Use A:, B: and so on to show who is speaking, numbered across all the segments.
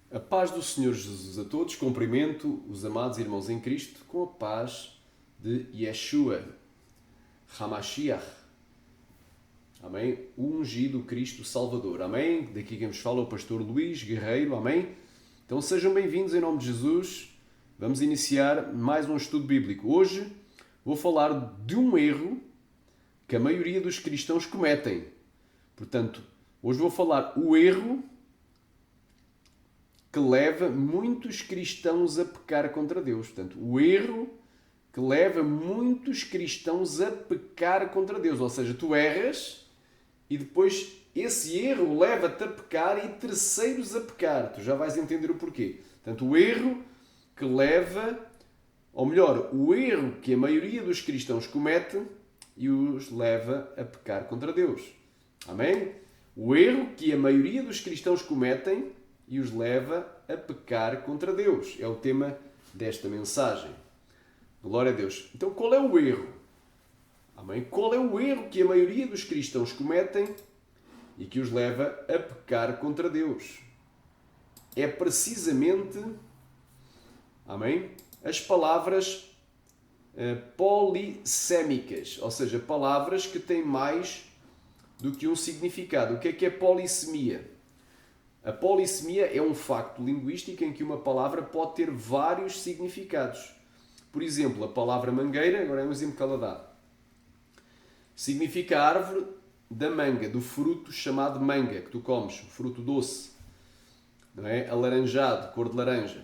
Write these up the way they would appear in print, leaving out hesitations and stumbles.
A: A paz do Senhor Jesus a todos. Cumprimento os amados irmãos em Cristo com a paz de Yeshua, Hamashiach. Amém? O ungido Cristo Salvador. Amém? Daqui quem vos fala é o pastor Luís Guerreiro. Amém? Então sejam bem-vindos em nome de Jesus. Vamos iniciar mais um estudo bíblico. Hoje vou falar de um erro que a maioria dos cristãos cometem. Portanto, hoje vou falar o erro que leva muitos cristãos a pecar contra Deus. Portanto, o erro que leva muitos cristãos a pecar contra Deus. Ou seja, tu erras e depois esse erro leva-te a pecar e terceiros a pecar. Tu já vais entender o porquê. Portanto, o erro que leva, ou melhor, o erro que a maioria dos cristãos comete e os leva a pecar contra Deus. Amém? O erro que a maioria dos cristãos cometem e os leva a pecar contra Deus. É o tema desta mensagem. Glória a Deus. Então, qual é o erro? Amém? Qual é o erro que a maioria dos cristãos cometem e que os leva a pecar contra Deus? É precisamente, amém, as palavras polissémicas, ou seja, palavras que têm mais do que um significado. O que é polissemia? A polissemia é um facto linguístico em que uma palavra pode ter vários significados. Por exemplo, a palavra mangueira, agora é um exemplo que ela dá. Significa a árvore da manga, do fruto chamado manga, que tu comes, o fruto doce, não é? Alaranjado, cor de laranja.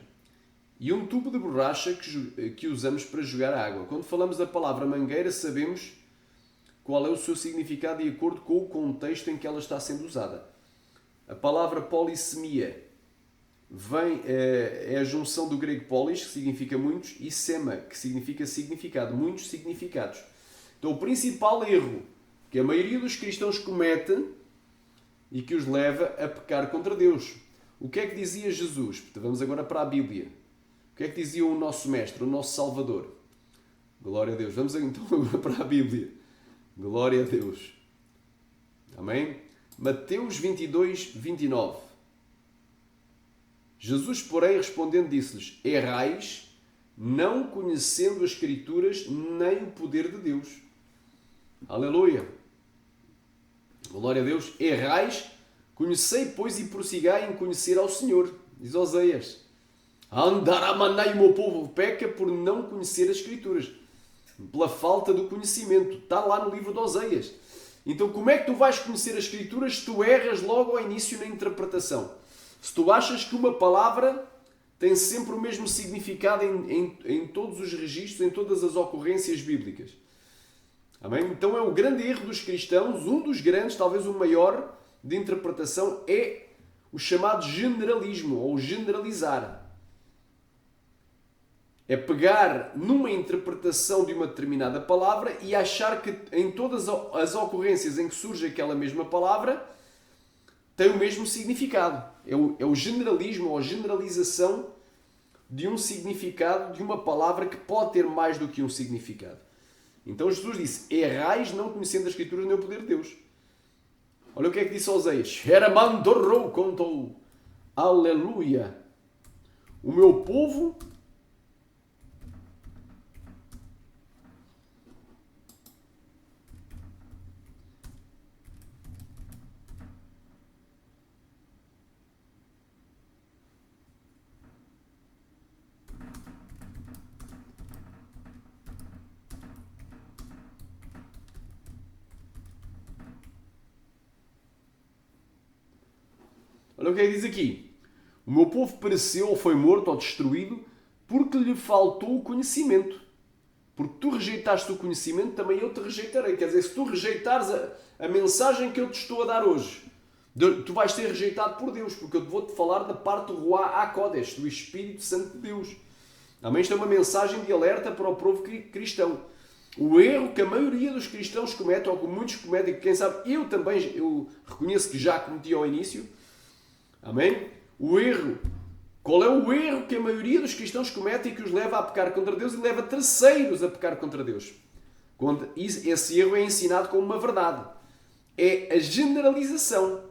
A: E um tubo de borracha que usamos para jogar água. Quando falamos da palavra mangueira, sabemos qual é o seu significado de acordo com o contexto em que ela está sendo usada. A palavra polissemia é a junção do grego polis, que significa muitos, e sema, que significa significado, muitos significados. Então, o principal erro que a maioria dos cristãos comete e que os leva a pecar contra Deus. O que é que dizia Jesus? Vamos agora para a Bíblia. O que é que dizia o nosso Mestre, o nosso Salvador? Glória a Deus. Vamos então agora para a Bíblia. Glória a Deus. Amém? Mateus 22, 29. Jesus, porém, respondendo, disse-lhes: errais, não conhecendo as Escrituras nem o poder de Deus. Aleluia! Glória a Deus. Errais, conhecei, pois, e prossigai em conhecer ao Senhor. Diz Oseias. Andaramanai, o meu povo peca por não conhecer as Escrituras. Pela falta do conhecimento. Está lá no livro de Oseias. Então, como é que tu vais conhecer as Escrituras se tu erras logo ao início na interpretação? Se tu achas que uma palavra tem sempre o mesmo significado em todos os registros, em todas as ocorrências bíblicas. Amém? Então é o grande erro dos cristãos, um dos grandes, talvez o maior, de interpretação, é o chamado generalismo, ou generalizar. É pegar numa interpretação de uma determinada palavra e achar que em todas as ocorrências em que surge aquela mesma palavra tem o mesmo significado. É o generalismo ou a generalização de um significado de uma palavra que pode ter mais do que um significado. Então Jesus disse: errais não conhecendo as Escrituras nem o poder de Deus. Olha o que é que disse Oseias. Eramandorrou contou. Aleluia. O meu povo Olha o que é que diz aqui. O meu povo pereceu ou foi morto ou destruído porque lhe faltou o conhecimento. Porque tu rejeitaste o conhecimento, também eu te rejeitarei. Quer dizer, se tu rejeitares a mensagem que eu te estou a dar hoje, tu vais ser rejeitado por Deus, porque eu vou-te falar da parte do Ruach HaKodesh, do Espírito Santo de Deus. Amém? Isto é uma mensagem de alerta para o povo cristão. O erro que a maioria dos cristãos comete, ou que muitos cometem, quem sabe eu também eu reconheço que já cometi ao início. Amém? O erro. Qual é o erro que a maioria dos cristãos comete e que os leva a pecar contra Deus e leva terceiros a pecar contra Deus? Quando esse erro é ensinado como uma verdade. É a generalização.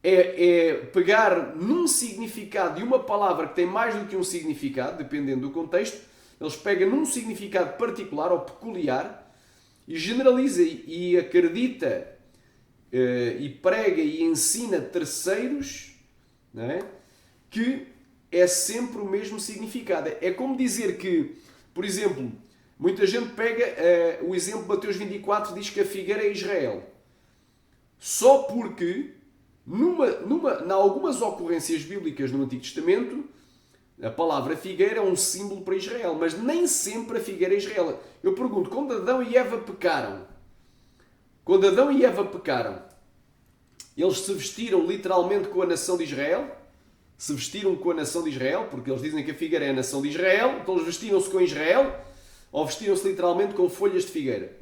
A: é pegar num significado de uma palavra que tem mais do que um significado, dependendo do contexto, eles pegam num significado particular ou peculiar e generaliza e acredita e prega e ensina terceiros, não é? Que é sempre o mesmo significado. É como dizer que, por exemplo, muita gente pega o exemplo de Mateus 24, diz que a figueira é Israel. Só porque, em algumas ocorrências bíblicas no Antigo Testamento, a palavra figueira é um símbolo para Israel, mas nem sempre a figueira é Israel. Eu pergunto, quando Adão e Eva pecaram, eles se vestiram literalmente com a nação de Israel? Se vestiram com a nação de Israel, porque eles dizem que a figueira é a nação de Israel, então eles vestiram-se com Israel, ou vestiram-se literalmente com folhas de figueira?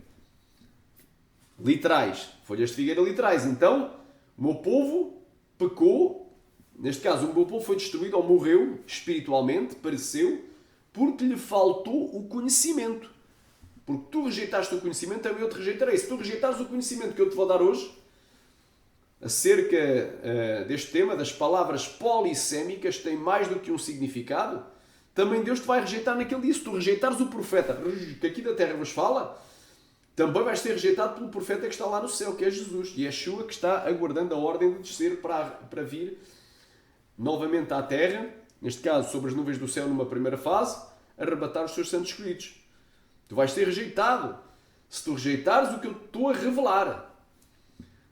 A: Literais. Folhas de figueira literais. Então, o meu povo pecou, neste caso o meu povo foi destruído ou morreu espiritualmente, pereceu, porque lhe faltou o conhecimento. Porque tu rejeitaste o conhecimento, também eu te rejeitarei. Se tu rejeitares o conhecimento que eu te vou dar hoje, acerca deste tema, das palavras polissémicas, tem mais do que um significado, também Deus te vai rejeitar naquele dia. Se tu rejeitares o profeta que aqui da terra vos fala, também vais ser rejeitado pelo profeta que está lá no céu, que é Jesus. E é Yeshua que está aguardando a ordem de descer para vir novamente à terra, neste caso sobre as nuvens do céu numa primeira fase, arrebatar os seus santos escolhidos. Tu vais ser rejeitado se tu rejeitares o que eu estou a revelar.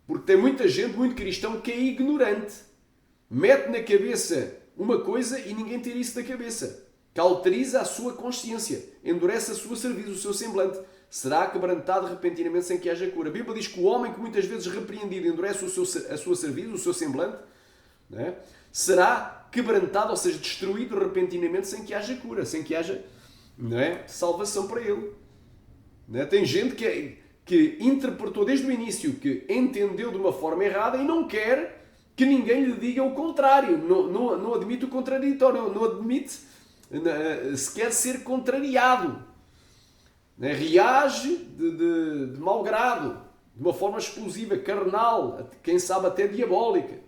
A: Porque tem muita gente, muito cristão, que é ignorante. Mete na cabeça uma coisa e ninguém tira isso da cabeça. Cauteriza a sua consciência. Endurece a sua cerviz, o seu semblante. Será quebrantado repentinamente sem que haja cura. A Bíblia diz que o homem que muitas vezes repreendido endurece a sua cerviz, o seu semblante, não é? Será quebrantado, ou seja, destruído repentinamente sem que haja cura, sem que haja, não é, salvação para ele. Não é? Tem gente que interpretou desde o início, que entendeu de uma forma errada e não quer que ninguém lhe diga o contrário. Não admite o contraditório, não admite sequer ser contrariado. Reage de mau grado, de uma forma explosiva, carnal, quem sabe até diabólica.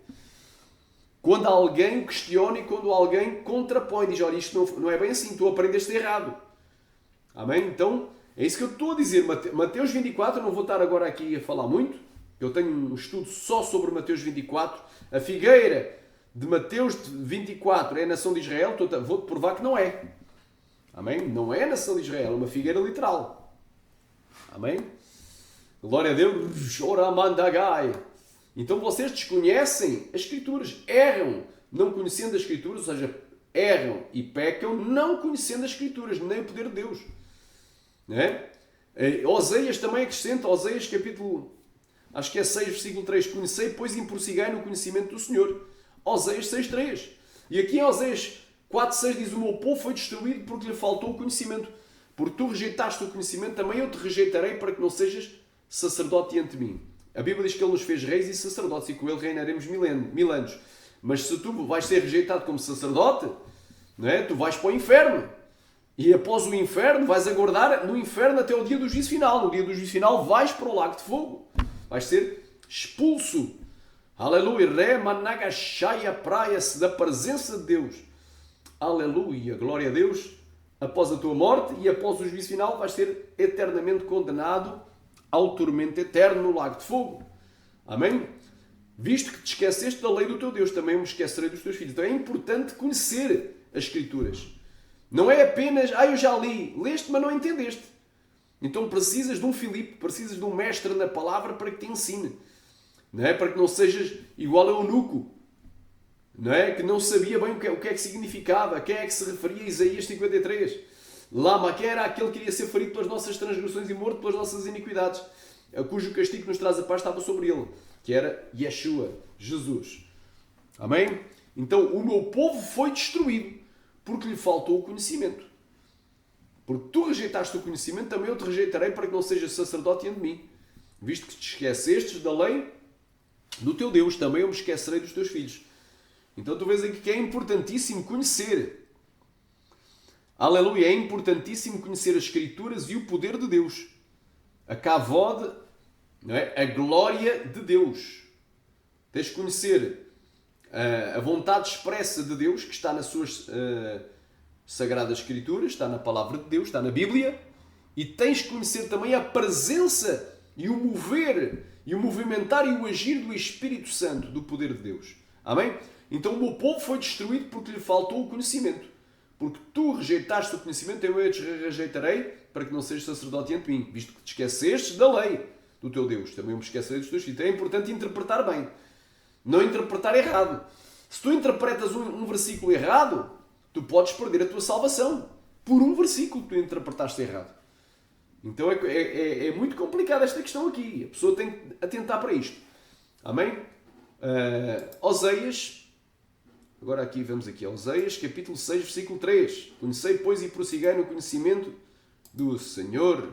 A: Quando alguém o questiona e quando alguém contrapõe, diz, olha, isto não é bem assim, tu aprendeste errado. Amém? Então, é isso que eu estou a dizer. Mateus 24, eu não vou estar agora aqui a falar muito, eu tenho um estudo só sobre Mateus 24. A figueira de Mateus 24 é a nação de Israel, vou-te provar que não é. Amém? Não é a nação de Israel, é uma figueira literal. Amém? Glória a Deus. Oramandagai. Então vocês desconhecem as Escrituras, erram não conhecendo as Escrituras, ou seja, erram e pecam não conhecendo as Escrituras, nem o poder de Deus. Não é? Oséias também acrescenta, Oséias capítulo, acho que é 6, versículo 3, conhecei, pois improssigai no conhecimento do Senhor. Oséias 6.3. E aqui em Oséias 4.6 diz, o meu povo foi destruído porque lhe faltou o conhecimento. Porque tu rejeitaste o conhecimento, também eu te rejeitarei para que não sejas sacerdote diante de mim. A Bíblia diz que ele nos fez reis e sacerdotes e com ele reinaremos mil anos. Mas se tu vais ser rejeitado como sacerdote, não é? Tu vais para o inferno. E após o inferno, vais aguardar no inferno até o dia do juízo final. No dia do juízo final vais para o lago de fogo. Vais ser expulso. Aleluia. Remanagashaya praia-se da presença de Deus. Aleluia. Glória a Deus. Após a tua morte e após o juízo final vais ser eternamente condenado ao tormento eterno no lago de fogo. Amém? Visto que te esqueceste da lei do teu Deus, também me esquecerei dos teus filhos. Então é importante conhecer as Escrituras. Não é apenas, eu já li, leste, mas não entendeste. Então precisas de um Filipe, precisas de um mestre na palavra para que te ensine. Não é? Para que não sejas igual a eunuco, não é? Que não sabia bem o que é que significava, a quem é que se referia a Isaías 53. Lama, quem era aquele que iria ser ferido pelas nossas transgressões e morto pelas nossas iniquidades, cujo castigo que nos traz a paz estava sobre ele, que era Yeshua, Jesus. Amém? Então o meu povo foi destruído porque lhe faltou o conhecimento. Porque tu rejeitaste o conhecimento, também eu te rejeitarei para que não sejas sacerdote diante de mim. Visto que te esquecestes da lei do teu Deus, também eu me esquecerei dos teus filhos. Então tu vês aqui que é importantíssimo conhecer. Aleluia, é importantíssimo conhecer as Escrituras e o poder de Deus. A kavod, não é? A glória de Deus. Tens de conhecer a vontade expressa de Deus, que está nas suas Sagradas Escrituras, está na Palavra de Deus, está na Bíblia, e tens que conhecer também a presença e o mover, e o movimentar e o agir do Espírito Santo, do poder de Deus. Amém? Então o meu povo foi destruído porque lhe faltou o conhecimento. Porque tu rejeitaste o conhecimento, eu te rejeitarei para que não sejas sacerdote diante de mim, visto que te esquecestes da lei do teu Deus. Também eu me esquecerei dos teus filhos. É importante interpretar bem, não interpretar errado. Se tu interpretas um versículo errado, tu podes perder a tua salvação por um versículo que tu interpretaste errado. Então é muito complicada esta questão aqui. A pessoa tem que atentar para isto. Amém? Oséias, agora aqui vemos aqui, Oséias, capítulo 6, versículo 3. Conhecei, pois, e prossiguei no conhecimento do Senhor.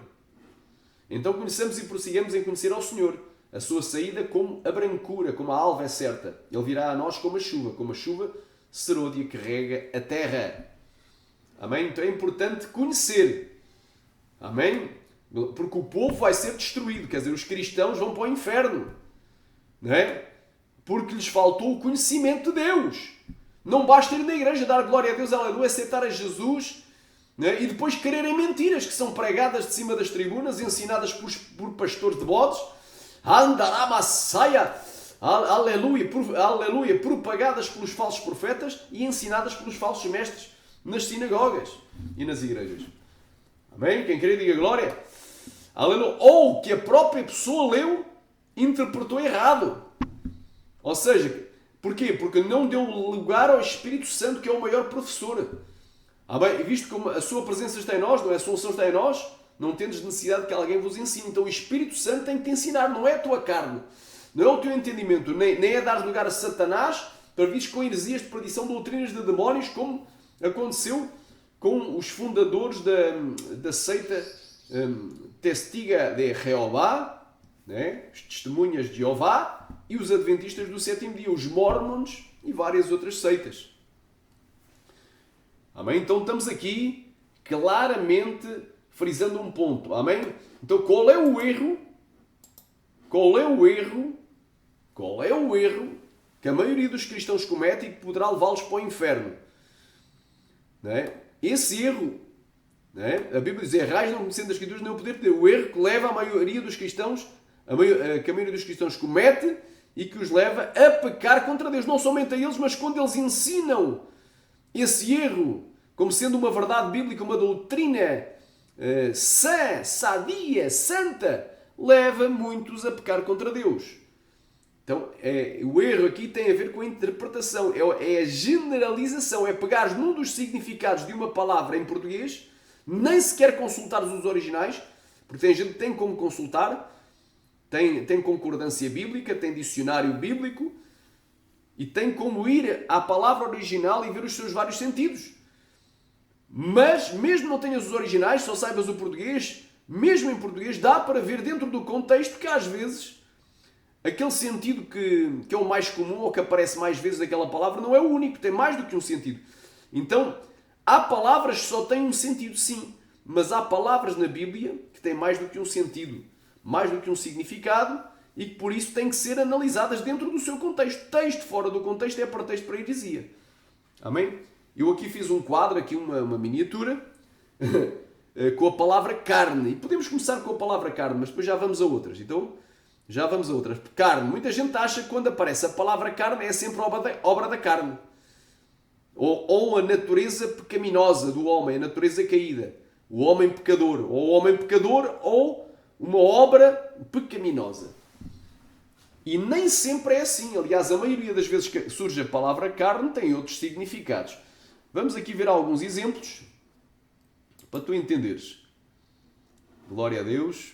A: Então conheçamos e prossigamos em conhecer ao Senhor. A sua saída como a brancura, como a alva é certa. Ele virá a nós como a chuva serôdia que rega a terra. Amém? Então é importante conhecer. Amém? Porque o povo vai ser destruído. Quer dizer, os cristãos vão para o inferno. Não é? Porque lhes faltou o conhecimento de Deus. Não basta ir na igreja, dar glória a Deus, aleluia, aceitar a Jesus, não é? E depois quererem mentiras que são pregadas de cima das tribunas, ensinadas por pastores de bodes. Andaramasaia, aleluia, aleluia, propagadas pelos falsos profetas e ensinadas pelos falsos mestres nas sinagogas e nas igrejas. Amém? Quem quer diga glória. Aleluia. Ou que a própria pessoa leu e interpretou errado. Ou seja, porquê? Porque não deu lugar ao Espírito Santo, que é o maior professor. Amém? E visto que a sua presença está em nós, não é? A sua unção está em nós, não tendes necessidade que alguém vos ensine. Então o Espírito Santo tem que te ensinar, não é a tua carne, não é o teu entendimento, nem é dar lugar a Satanás para vires com heresias de perdição, doutrinas de demónios, como aconteceu com os fundadores da seita Testiga de Jeová, né? Os testemunhas de Jeová e os adventistas do sétimo dia, os Mormons e várias outras seitas. Amém? Então estamos aqui claramente frisando um ponto. Amém? Então qual é o erro? Qual é o erro? Qual é o erro que a maioria dos cristãos comete e que poderá levá-los para o inferno? Não é? Esse erro, não é? A Bíblia diz: errais não conhecendo as Escrituras nem o poder de Deus. O erro que leva a maioria dos cristãos, que a maioria dos cristãos comete e que os leva a pecar contra Deus. Não somente a eles, mas quando eles ensinam esse erro como sendo uma verdade bíblica, uma doutrina sã, sadia, santa, leva muitos a pecar contra Deus. Então, o erro aqui tem a ver com a interpretação, é a generalização, é pegares num dos significados de uma palavra em português, nem sequer consultares os originais, porque tem gente que tem como consultar, tem concordância bíblica, tem dicionário bíblico, e tem como ir à palavra original e ver os seus vários sentidos. Mas, mesmo não tenhas os originais, só saibas o português, mesmo em português, dá para ver dentro do contexto que às vezes aquele sentido que é o mais comum ou que aparece mais vezes naquela palavra não é o único, tem mais do que um sentido. Então, há palavras que só têm um sentido, sim, mas há palavras na Bíblia que têm mais do que um sentido, mais do que um significado e que por isso têm que ser analisadas dentro do seu contexto. Texto fora do contexto é pretexto para heresia. Amém? Eu aqui fiz um quadro, aqui uma miniatura, com a palavra carne. E podemos começar com a palavra carne, mas depois já vamos a outras. Então, já vamos a outras. Carne. Muita gente acha que quando aparece a palavra carne é sempre obra da carne. Ou a natureza pecaminosa do homem, a natureza caída. O homem pecador. Ou o homem pecador ou uma obra pecaminosa. E nem sempre é assim. Aliás, a maioria das vezes que surge a palavra carne tem outros significados. Vamos aqui ver alguns exemplos para tu entenderes. Glória a Deus.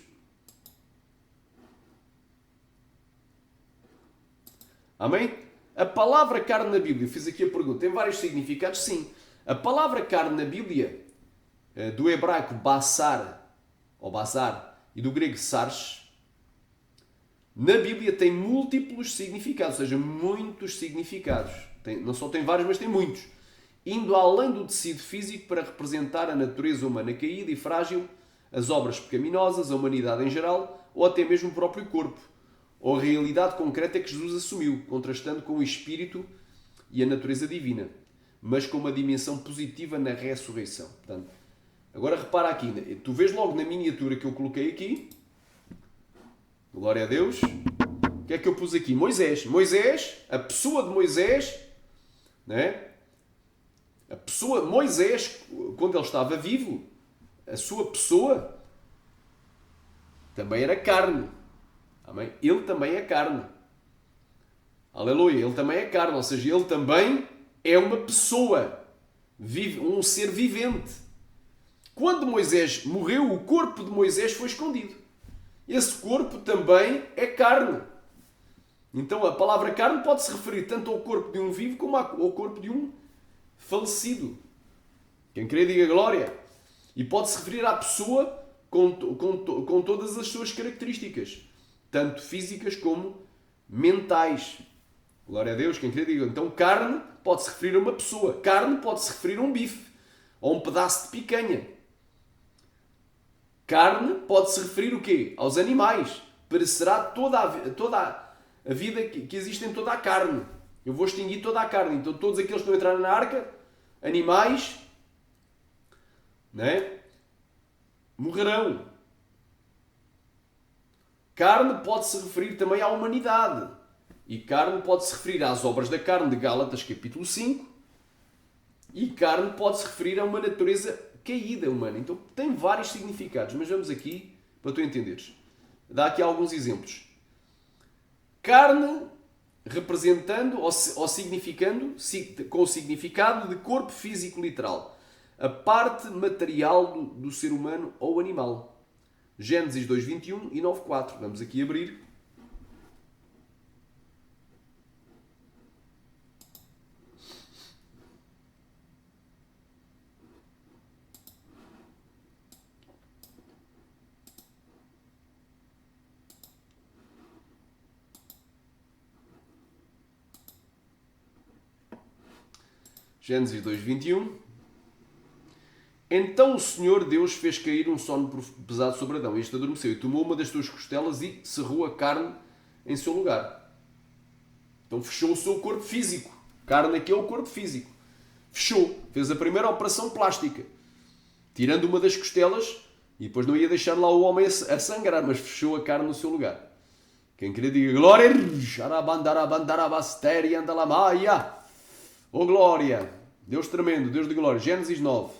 A: Amém? A palavra carne na Bíblia, fiz aqui a pergunta, tem vários significados? Sim. A palavra carne na Bíblia, do hebraico basar, ou bazar, e do grego sarx, na Bíblia tem múltiplos significados, ou seja, muitos significados. Não só tem vários, mas tem muitos. Indo além do tecido físico para representar a natureza humana caída e frágil, as obras pecaminosas, a humanidade em geral, ou até mesmo o próprio corpo, ou a realidade concreta que Jesus assumiu, contrastando com o espírito e a natureza divina, mas com uma dimensão positiva na ressurreição. Portanto, agora repara aqui, tu vês logo na miniatura que eu coloquei aqui, glória a Deus, o que é que eu pus aqui? Moisés. Moisés, a pessoa de Moisés, né? A pessoa, Moisés, quando ele estava vivo, a sua pessoa também era carne. Amém? Ele também é carne. Aleluia, ele também é carne, ou seja, ele também é uma pessoa, um ser vivente. Quando Moisés morreu, o corpo de Moisés foi escondido. Esse corpo também é carne. Então a palavra carne pode-se referir tanto ao corpo de um vivo como ao corpo de um falecido. Quem crê diga glória. E pode-se referir à pessoa com todas as suas características, tanto físicas como mentais. Glória a Deus, quem crê diga. Então carne pode-se referir a uma pessoa. Carne pode-se referir a um bife ou um pedaço de picanha. Carne pode-se referir o quê? Aos animais. Perecerá toda a vida que existe em toda a carne. Eu vou extinguir toda a carne. Então todos aqueles que não entraram na arca, animais, né, morrerão. Carne pode-se referir também à humanidade. E carne pode-se referir às obras da carne de Gálatas capítulo 5. E carne pode-se referir a uma natureza caída humana. Então tem vários significados, mas vamos aqui para tu entenderes. Dá aqui alguns exemplos. Carne representando ou significando, com o significado de corpo físico literal. A parte material do ser humano ou animal. Gênesis 2:21 e 9:4. Vamos aqui abrir. Gênesis 2:21. Então o Senhor Deus fez cair um sono pesado sobre Adão. Este adormeceu e tomou uma das suas costelas e cerrou a carne em seu lugar. Então fechou o seu corpo físico. Carne aqui é o corpo físico. Fechou. Fez a primeira operação plástica. Tirando uma das costelas e depois não ia deixar lá o homem a sangrar, mas fechou a carne no seu lugar. Quem queria diga glória. Oh glória. Deus tremendo, Deus de glória. Gênesis 9.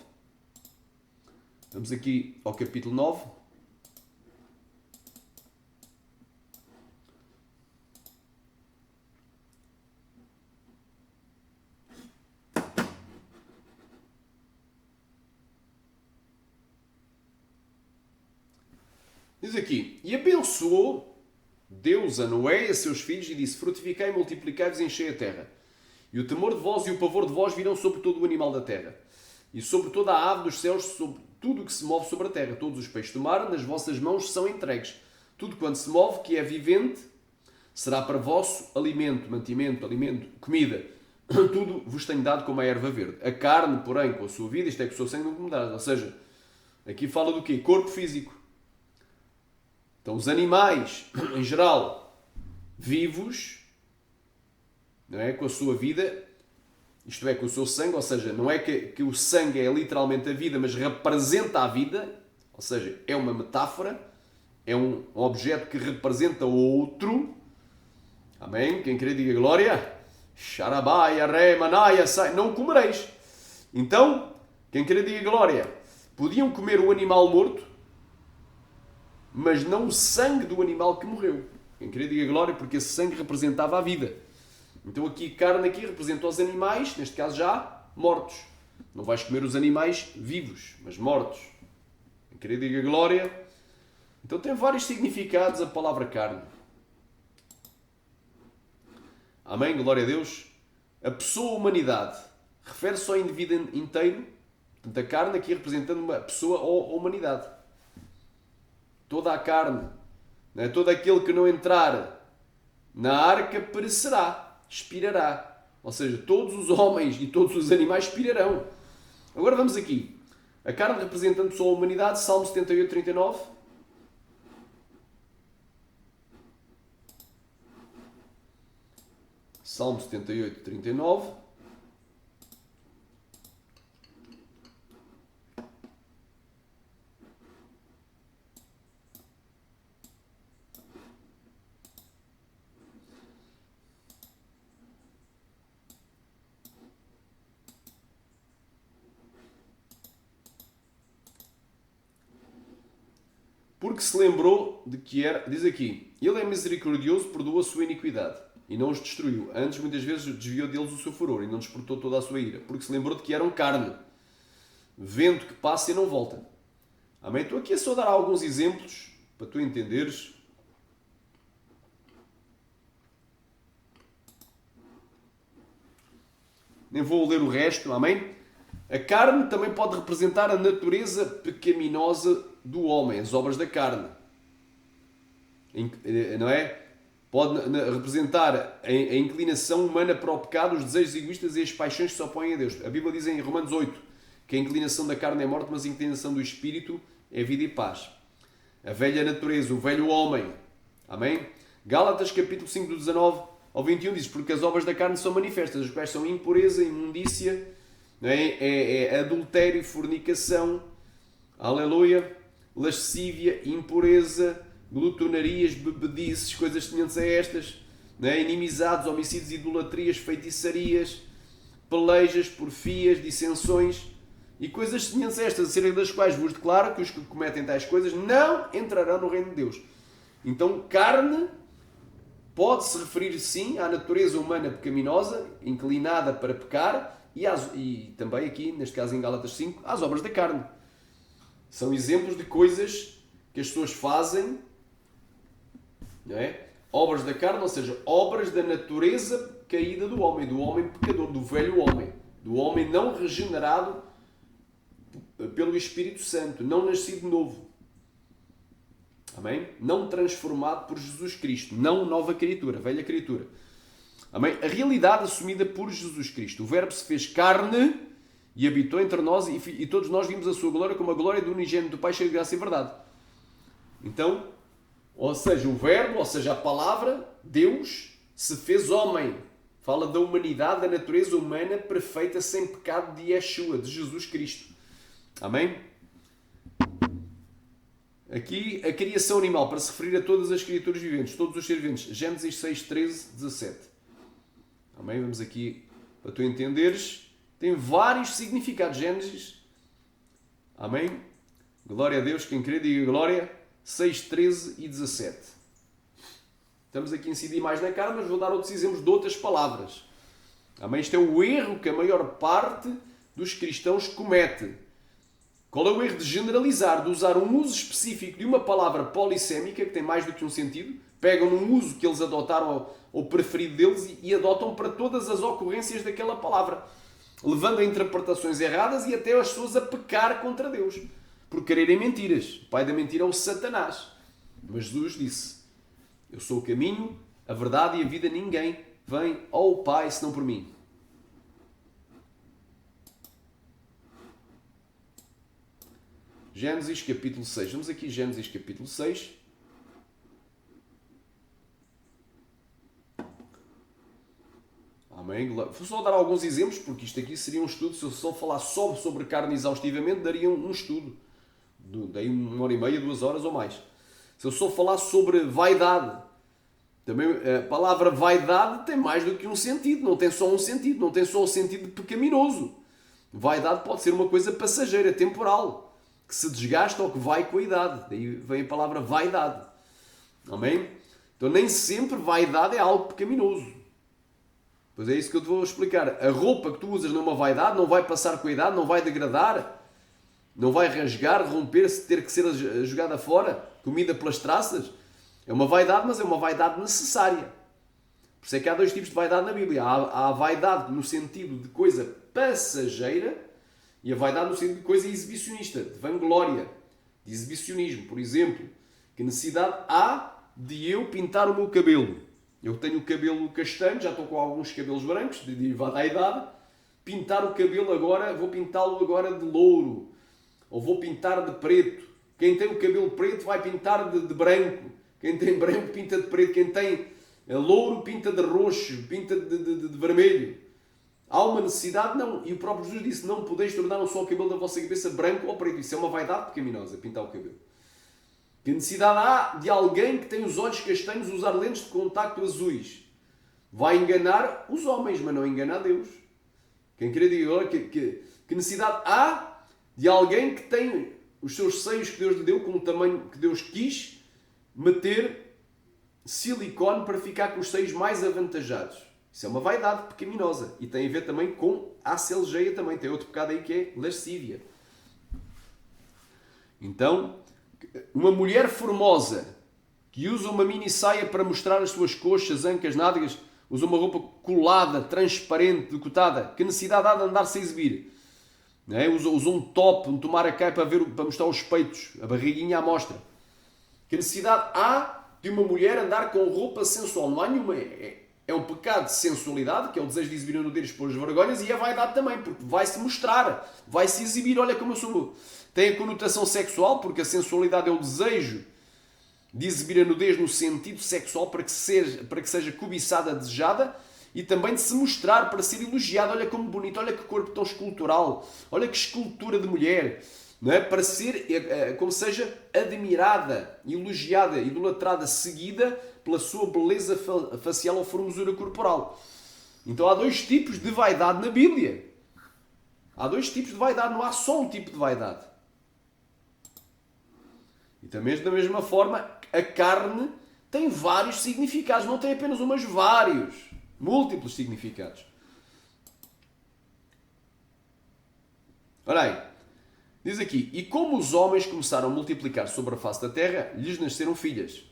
A: Vamos aqui ao capítulo 9. Diz aqui, e abençoou Deus a Noé e a seus filhos e disse, frutificai, multiplicai-vos e enchei a terra. E o temor de vós e o pavor de vós virão sobre todo o animal da terra, e sobre toda a ave dos céus, sobre tudo o que se move sobre a terra. Todos os peixes do mar, nas vossas mãos são entregues. Tudo quanto se move, que é vivente, será para vosso alimento, mantimento, alimento, comida. Tudo vos tenho dado como a erva verde. A carne, porém, com a sua vida, isto é que o seu sangue não comerá. Ou seja, aqui fala do quê? Corpo físico. Então, os animais, em geral, vivos, não é? Com a sua vida, isto é, com o seu sangue, ou seja, não é que o sangue é literalmente a vida, mas representa a vida, ou seja, é uma metáfora, é um objeto que representa outro. Amém? Quem querer diga glória. Xarabaia, re, manaia, sai. Não comereis. Então, quem querer diga glória. Podiam comer o animal morto, mas não o sangue do animal que morreu. Quem querer diga glória, porque esse sangue representava a vida. Então aqui, carne aqui representa os animais, neste caso já, mortos. Não vais comer os animais vivos, mas mortos. Quem querer diga glória. Então tem vários significados a palavra carne. Amém? Glória a Deus. A pessoa humanidade refere-se ao indivíduo inteiro. Portanto, a carne aqui representando uma pessoa ou humanidade. Toda a carne, né? Todo aquele que não entrar na arca perecerá. Expirará. Ou seja, todos os homens e todos os animais expirarão. Agora vamos aqui. A carne representando só a humanidade, Salmo 78, 39. Salmo 78, 39. Porque se lembrou de que era, diz aqui, ele é misericordioso, perdoa a sua iniquidade e não os destruiu. Antes, muitas vezes, desviou deles o seu furor e não despertou toda a sua ira. Porque se lembrou de que eram carne, vento que passa e não volta. Amém? Estou aqui a só dar alguns exemplos para tu entenderes. Nem vou ler o resto, amém? A carne também pode representar a natureza pecaminosa do homem, as obras da carne. Não é? Pode representar a inclinação humana para o pecado, os desejos egoístas e as paixões que se opõem a Deus. A Bíblia diz em Romanos 8 que a inclinação da carne é morte, mas a inclinação do espírito é vida e paz. A velha natureza, o velho homem. Amém? Gálatas capítulo 5, do 19 ao 21 diz, porque as obras da carne são manifestas, as quais são impureza, imundícia, é adultério, fornicação, aleluia, lascívia, impureza, glutonarias, bebedices, coisas semelhantes a estas, inimizades, homicídios, idolatrias, feitiçarias, pelejas, porfias, dissensões e coisas semelhantes a estas, acerca das quais vos declaro que os que cometem tais coisas não entrarão no reino de Deus. Então, carne pode-se referir, sim, à natureza humana pecaminosa, inclinada para pecar, e também aqui, neste caso em Gálatas 5, às obras da carne. São exemplos de coisas que as pessoas fazem, não é? Obras da carne, ou seja, obras da natureza caída do homem pecador, do velho homem, do homem não regenerado pelo Espírito Santo, não nascido de novo. Amém? Não transformado por Jesus Cristo, não nova criatura, velha criatura. Amém? A realidade assumida por Jesus Cristo. O Verbo se fez carne e habitou entre nós e todos nós vimos a sua glória como a glória do unigênito do Pai, cheio de graça e verdade. Então, ou seja, o Verbo, ou seja, a palavra, Deus, se fez homem. Fala da humanidade, da natureza humana perfeita, sem pecado de Yeshua, de Jesus Cristo. Amém? Aqui, a criação animal, para se referir a todas as criaturas viventes, todos os seres viventes. Gênesis 6, 13, 17. Amém? Vamos aqui, para tu entenderes. Tem vários significados. Gênesis. Amém? Glória a Deus. Quem crê, diga glória. 6, 13 e 17. Estamos aqui a incidir mais na carne, mas vou dar outros exemplos de outras palavras. Amém? Este é o erro que a maior parte dos cristãos comete. Qual é o erro de generalizar, de usar um uso específico de uma palavra polissémica, que tem mais do que um sentido, pegam num uso que eles adotaram ou preferido deles e adotam para todas as ocorrências daquela palavra, levando a interpretações erradas e até as pessoas a pecar contra Deus, por quererem mentiras. O pai da mentira é o Satanás. Mas Jesus disse, eu sou o caminho, a verdade e a vida, ninguém vem ao Pai senão por mim. Gênesis capítulo 6. Vamos aqui, Gênesis capítulo 6. Amém. Vou só dar alguns exemplos, porque isto aqui seria um estudo. Se eu só falar só sobre carne exaustivamente, daria um estudo. Daí 1h30, 2 horas ou mais. Se eu só falar sobre vaidade, também a palavra vaidade tem mais do que um sentido. Não tem só um sentido. Não tem só o sentido pecaminoso. Vaidade pode ser uma coisa passageira, temporal, que se desgasta ou que vai com a idade. Daí vem a palavra vaidade. Amém? Então nem sempre vaidade é algo pecaminoso. Pois é isso que eu te vou explicar. A roupa que tu usas numa vaidade não vai passar com a idade, não vai degradar, não vai rasgar, romper-se, ter que ser jogada fora, comida pelas traças. É uma vaidade, mas é uma vaidade necessária. Por isso é que há dois tipos de vaidade na Bíblia. Há a vaidade no sentido de coisa passageira, e a vaidade no sentido de coisa exibicionista, de vanglória, de exibicionismo. Por exemplo, que necessidade há de eu pintar o meu cabelo? Eu tenho o cabelo castanho, já estou com alguns cabelos brancos, derivado à idade. Pintar o cabelo agora, vou pintá-lo agora de louro, ou vou pintar de preto. Quem tem o cabelo preto vai pintar de branco. Quem tem branco pinta de preto. Quem tem É louro, pinta de roxo, pinta de vermelho. Há uma necessidade? Não. E o próprio Jesus disse, não podeis tornar um só o cabelo da vossa cabeça branco ou preto. Isso é uma vaidade pecaminosa, pintar o cabelo. Que necessidade há de alguém que tem os olhos castanhos usar lentes de contacto azuis? Vai enganar os homens, mas não engana a Deus. Quem querer dizer, olha, que necessidade há de alguém que tem os seus seios que Deus lhe deu, com o tamanho que Deus quis, meter silicone para ficar com os seios mais avantajados? Isso é uma vaidade pecaminosa. E tem a ver também com a celgeia também. Tem outro pecado aí que é lascívia. Então, uma mulher formosa que usa uma mini saia para mostrar as suas coxas, ancas, nádegas, usa uma roupa colada, transparente, decotada. Que necessidade há de andar-se a exibir? Não é? Usa um top, um tomar a cai para mostrar os peitos, a barriguinha à mostra. Que necessidade há de uma mulher andar com roupa sensual? Não há nenhuma. É um pecado de sensualidade, que é o desejo de exibir a nudez, expor as vergonhas, e a vaidade também, porque vai-se mostrar, vai-se exibir. Olha como eu sou. Tem a conotação sexual, porque a sensualidade é o desejo de exibir a nudez no sentido sexual para que seja cobiçada, desejada, e também de se mostrar para ser elogiada. Olha como bonito, olha que corpo tão escultural, olha que escultura de mulher, não é? Para ser, como seja, admirada, elogiada, idolatrada, seguida pela sua beleza facial ou formosura corporal. Então há dois tipos de vaidade na Bíblia. Há dois tipos de vaidade, não há só um tipo de vaidade. E também da mesma forma, a carne tem vários significados, não tem apenas um, mas vários, múltiplos significados. Olha aí, diz aqui, e como os homens começaram a multiplicar sobre a face da terra, lhes nasceram filhas.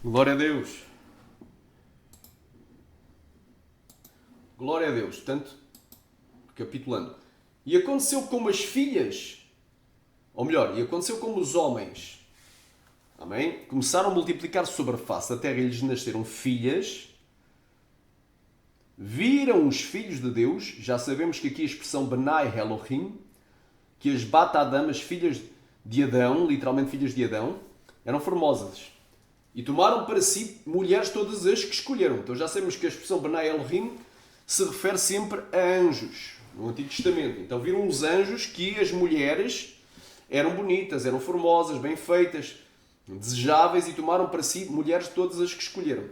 A: Glória a Deus. Glória a Deus. Portanto, recapitulando. E aconteceu como as filhas, ou melhor, e aconteceu como os homens, amém? Começaram a multiplicar sobre a face da terra e lhes nasceram filhas. Viram os filhos de Deus, já sabemos que aqui a expressão Benai Elohim, que as Bat Adam, as filhas de Adão, literalmente filhas de Adão, eram formosas. E tomaram para si mulheres todas as que escolheram. Então já sabemos que a expressão Benai Elohim se refere sempre a anjos, no Antigo Testamento. Então viram os anjos que as mulheres eram bonitas, eram formosas, bem feitas, desejáveis, e tomaram para si mulheres todas as que escolheram.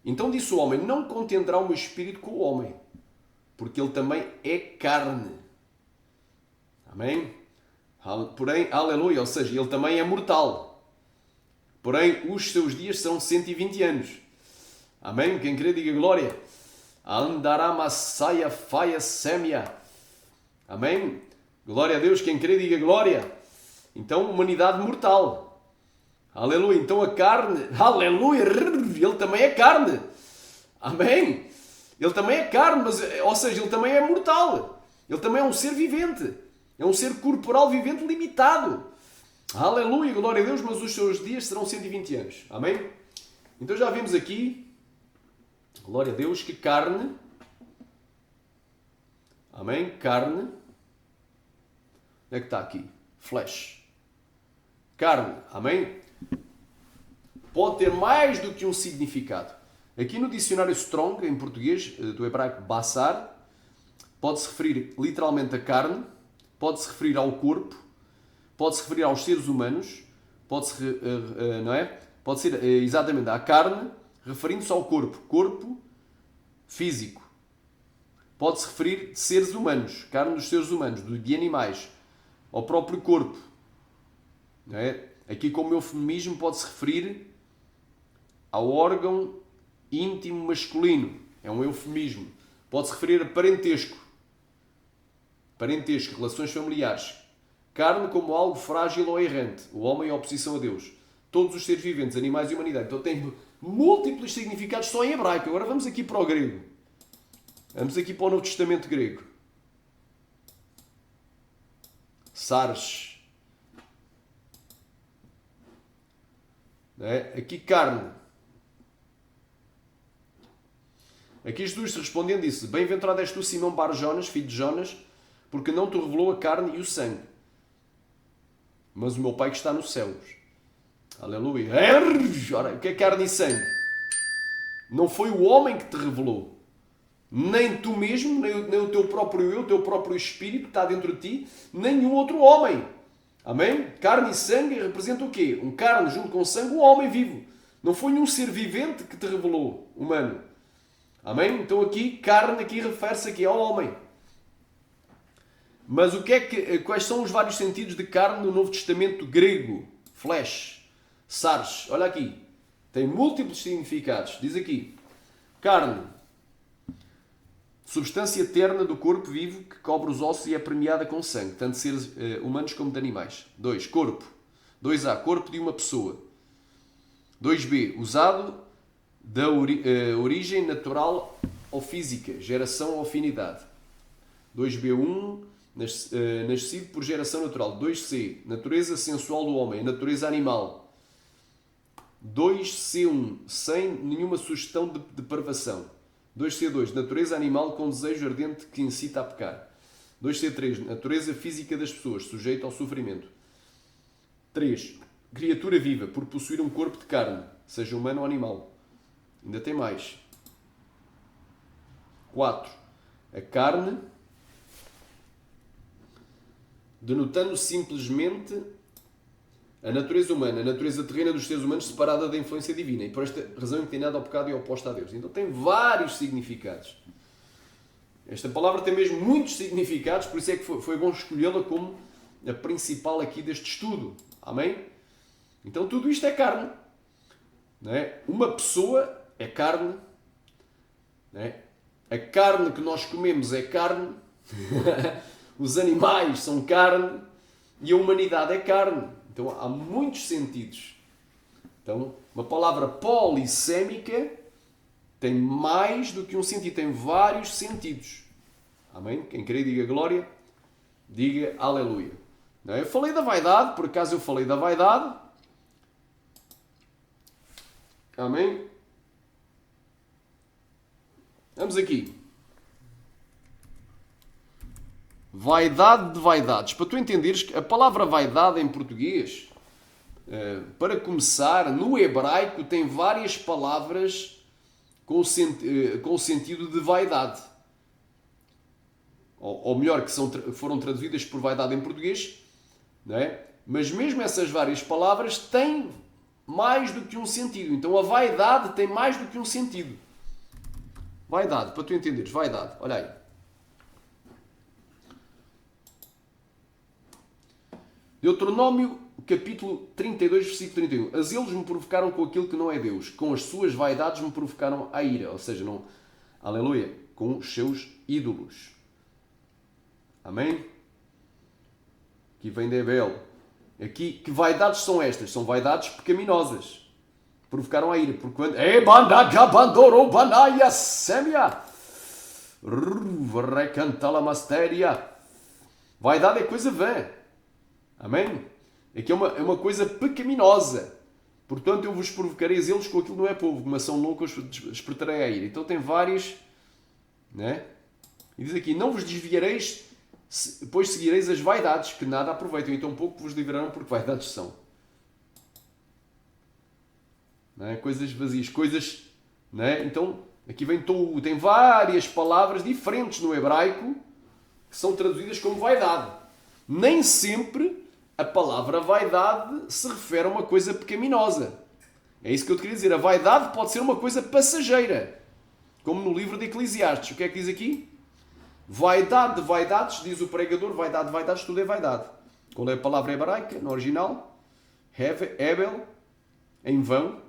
A: Então disse o homem, não contenderá o meu espírito com o homem, porque ele também é carne. Amém? Porém, aleluia, ou seja, ele também é mortal. Porém, os seus dias são 120 anos. Amém? Quem crê, diga glória. Andará massaia faia sémia. Amém? Glória a Deus. Quem crê, diga glória. Então, humanidade mortal. Aleluia. Então a carne, aleluia, ele também é carne. Amém? Ele também é carne, mas, ou seja, ele também é mortal. Ele também é um ser vivente. É um ser corporal vivente limitado. Aleluia, glória a Deus, mas os seus dias serão 120 anos. Amém? Então já vimos aqui, glória a Deus, que carne, amém? Carne, onde é que está aqui? Flesh. Carne, amém? Pode ter mais do que um significado. Aqui no dicionário Strong, em português, do hebraico basar, pode-se referir literalmente a carne, pode-se referir ao corpo, pode-se referir aos seres humanos, não é? Pode ser exatamente à carne, referindo-se ao corpo físico. Pode-se referir de seres humanos, carne dos seres humanos, de animais, ao próprio corpo. Não é? Aqui, como eufemismo, pode-se referir ao órgão íntimo masculino. É um eufemismo. Pode-se referir a parentesco, relações familiares. Carne como algo frágil ou errante. O homem em oposição a Deus. Todos os seres viventes, animais e humanidade. Então tem múltiplos significados só em hebraico. Agora vamos aqui para o grego. Vamos aqui para o Novo Testamento grego. Sarx. Aqui carne. Aqui Jesus respondendo disse: Bem-aventurado és tu, Simão Bar-Jonas, filho de Jonas, porque não te revelou a carne e o sangue, mas o meu Pai que está nos céus. Aleluia. Ora, o que é carne e sangue? Não foi o homem que te revelou. Nem tu mesmo, nem o teu próprio eu, o teu próprio espírito que está dentro de ti, nem nenhum outro homem. Amém? Carne e sangue representam o quê? Um carne junto com sangue, um homem vivo. Não foi nenhum ser vivente que te revelou, humano. Amém? Então aqui, carne aqui refere-se aqui ao homem. Mas quais são os vários sentidos de carne no Novo Testamento grego? Flesh, sarx. Olha aqui. Tem múltiplos significados. Diz aqui. Carne. Substância terna do corpo vivo que cobre os ossos e é permeada com sangue, tanto de seres humanos como de animais. 2. Corpo. 2a. Corpo de uma pessoa. 2b. Usado da origem natural ou física, geração ou afinidade. 2b1. Nascido por geração natural. 2c. Natureza sensual do homem, natureza animal. 2c1. Sem nenhuma sugestão de depravação. 2c2. Natureza animal com desejo ardente que incita a pecar. 2c3. Natureza física das pessoas, sujeita ao sofrimento. 3. Criatura viva, por possuir um corpo de carne, seja humano ou animal. Ainda tem mais. 4. A carne, denotando simplesmente a natureza humana, a natureza terrena dos seres humanos separada da influência divina e por esta razão inclinada ao pecado e oposta a Deus. Então tem vários significados. Esta palavra tem mesmo muitos significados, por isso é que foi bom escolhê-la como a principal aqui deste estudo. Amém? Então tudo isto é carne. Não é? Uma pessoa é carne. Não é? A carne que nós comemos é carne. Os animais são carne. E a humanidade é carne. Então há muitos sentidos. Então, uma palavra polissémica tem mais do que um sentido, tem vários sentidos. Amém? Quem querer diga glória, diga aleluia. Eu falei da vaidade, por acaso eu falei da vaidade. Amém? Vamos aqui. Vaidade de vaidades. Para tu entenderes que a palavra vaidade em português, para começar, no hebraico tem várias palavras com o sentido de vaidade. Ou melhor, que foram traduzidas por vaidade em português, não é? Mas mesmo essas várias palavras têm mais do que um sentido. Então a vaidade tem mais do que um sentido. Vaidade, para tu entenderes, vaidade. Olha aí. Deuteronômio, capítulo 32, versículo 31. A zelos me provocaram com aquilo que não é Deus. Com as suas vaidades me provocaram a ira. Ou seja, não, aleluia, com os seus ídolos. Amém? Aqui vem de Abel. Aqui, que vaidades são estas? São vaidades pecaminosas. Provocaram a ira. Porque quando... Vaidade é coisa vã. Amém? Aqui é uma coisa pecaminosa. Portanto, eu vos provocarei zelos com aquilo que não é povo. Uma ação louca os despertarei a ira. Então tem várias... Né? E diz aqui, não vos desviareis, pois seguireis as vaidades, que nada aproveitam. Então pouco vos livrarão, porque vaidades são. Né? Coisas vazias. Coisas... Né? Então, aqui vem tem várias palavras diferentes no hebraico que são traduzidas como vaidade. Nem sempre a palavra vaidade se refere a uma coisa pecaminosa. É isso que eu te queria dizer. A vaidade pode ser uma coisa passageira. Como no livro de Eclesiastes. O que é que diz aqui? Vaidade de vaidades, diz o pregador, vaidade de vaidades, tudo é vaidade. Qual é a palavra hebraica, no original? Hebel, em vão.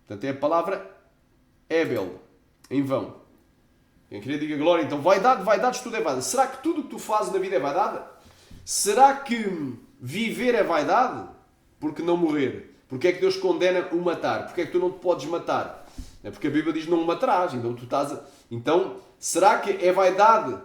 A: Portanto, é a palavra Hebel, em vão. Quem queria diga glória. Então, vaidade de vaidades, tudo é vaidade. Será que tudo o que tu fazes na vida é vaidade? Será que viver é vaidade? Porque não morrer? Porque é que Deus condena o matar? Porque é que tu não te podes matar? É porque a Bíblia diz não matarás. Então, será que é vaidade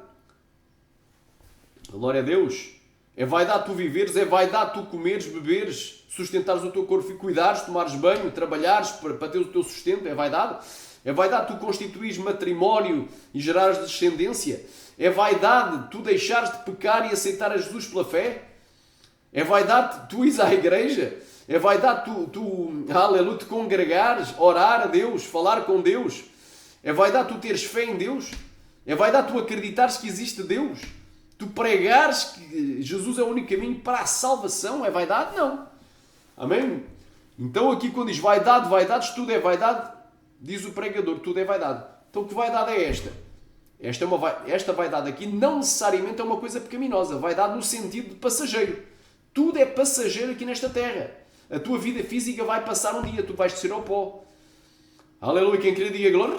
A: Glória a Deus. É vaidade tu viveres, é vaidade tu comeres, beberes, sustentares o teu corpo e cuidares, tomares banho, trabalhares para ter o teu sustento. É vaidade. É vaidade tu constituires matrimónio e gerares descendência. É vaidade tu deixares de pecar e aceitar a Jesus pela fé. É vaidade tu ires à igreja. É vaidade aleluia, te congregares, orar a Deus, falar com Deus. É vaidade tu teres fé em Deus. É vaidade tu acreditares que existe Deus. Tu pregares que Jesus é o único caminho para a salvação. É vaidade? Não. Amém? Então aqui quando diz vaidade, vaidades, tudo é vaidade, diz o pregador, tudo é vaidade. Então que vaidade é esta? Esta vaidade aqui não necessariamente é uma coisa pecaminosa. Vaidade no sentido de passageiro. Tudo é passageiro aqui nesta terra. A tua vida física vai passar um dia, tu vais descer ao pó. Aleluia, quem queria diga glória.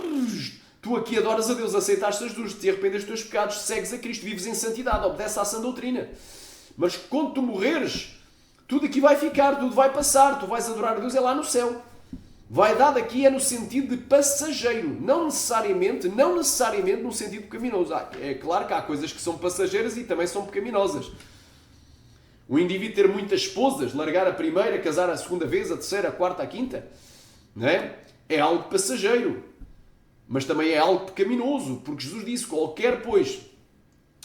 A: Tu aqui adoras a Deus, aceitas Jesus, te arrependes dos teus pecados, segues a Cristo, vives em santidade, obedeces à sã doutrina. Mas quando tu morreres, tudo aqui vai ficar, tudo vai passar, tu vais adorar a Deus, é lá no céu. Vaidade aqui é no sentido de passageiro, não necessariamente no sentido pecaminoso. É claro que há coisas que são passageiras e também são pecaminosas. O indivíduo ter muitas esposas, largar a primeira, casar a segunda vez, a terceira, a quarta, a quinta, não é? É algo passageiro. Mas também é algo pecaminoso, porque Jesus disse, qualquer, pois,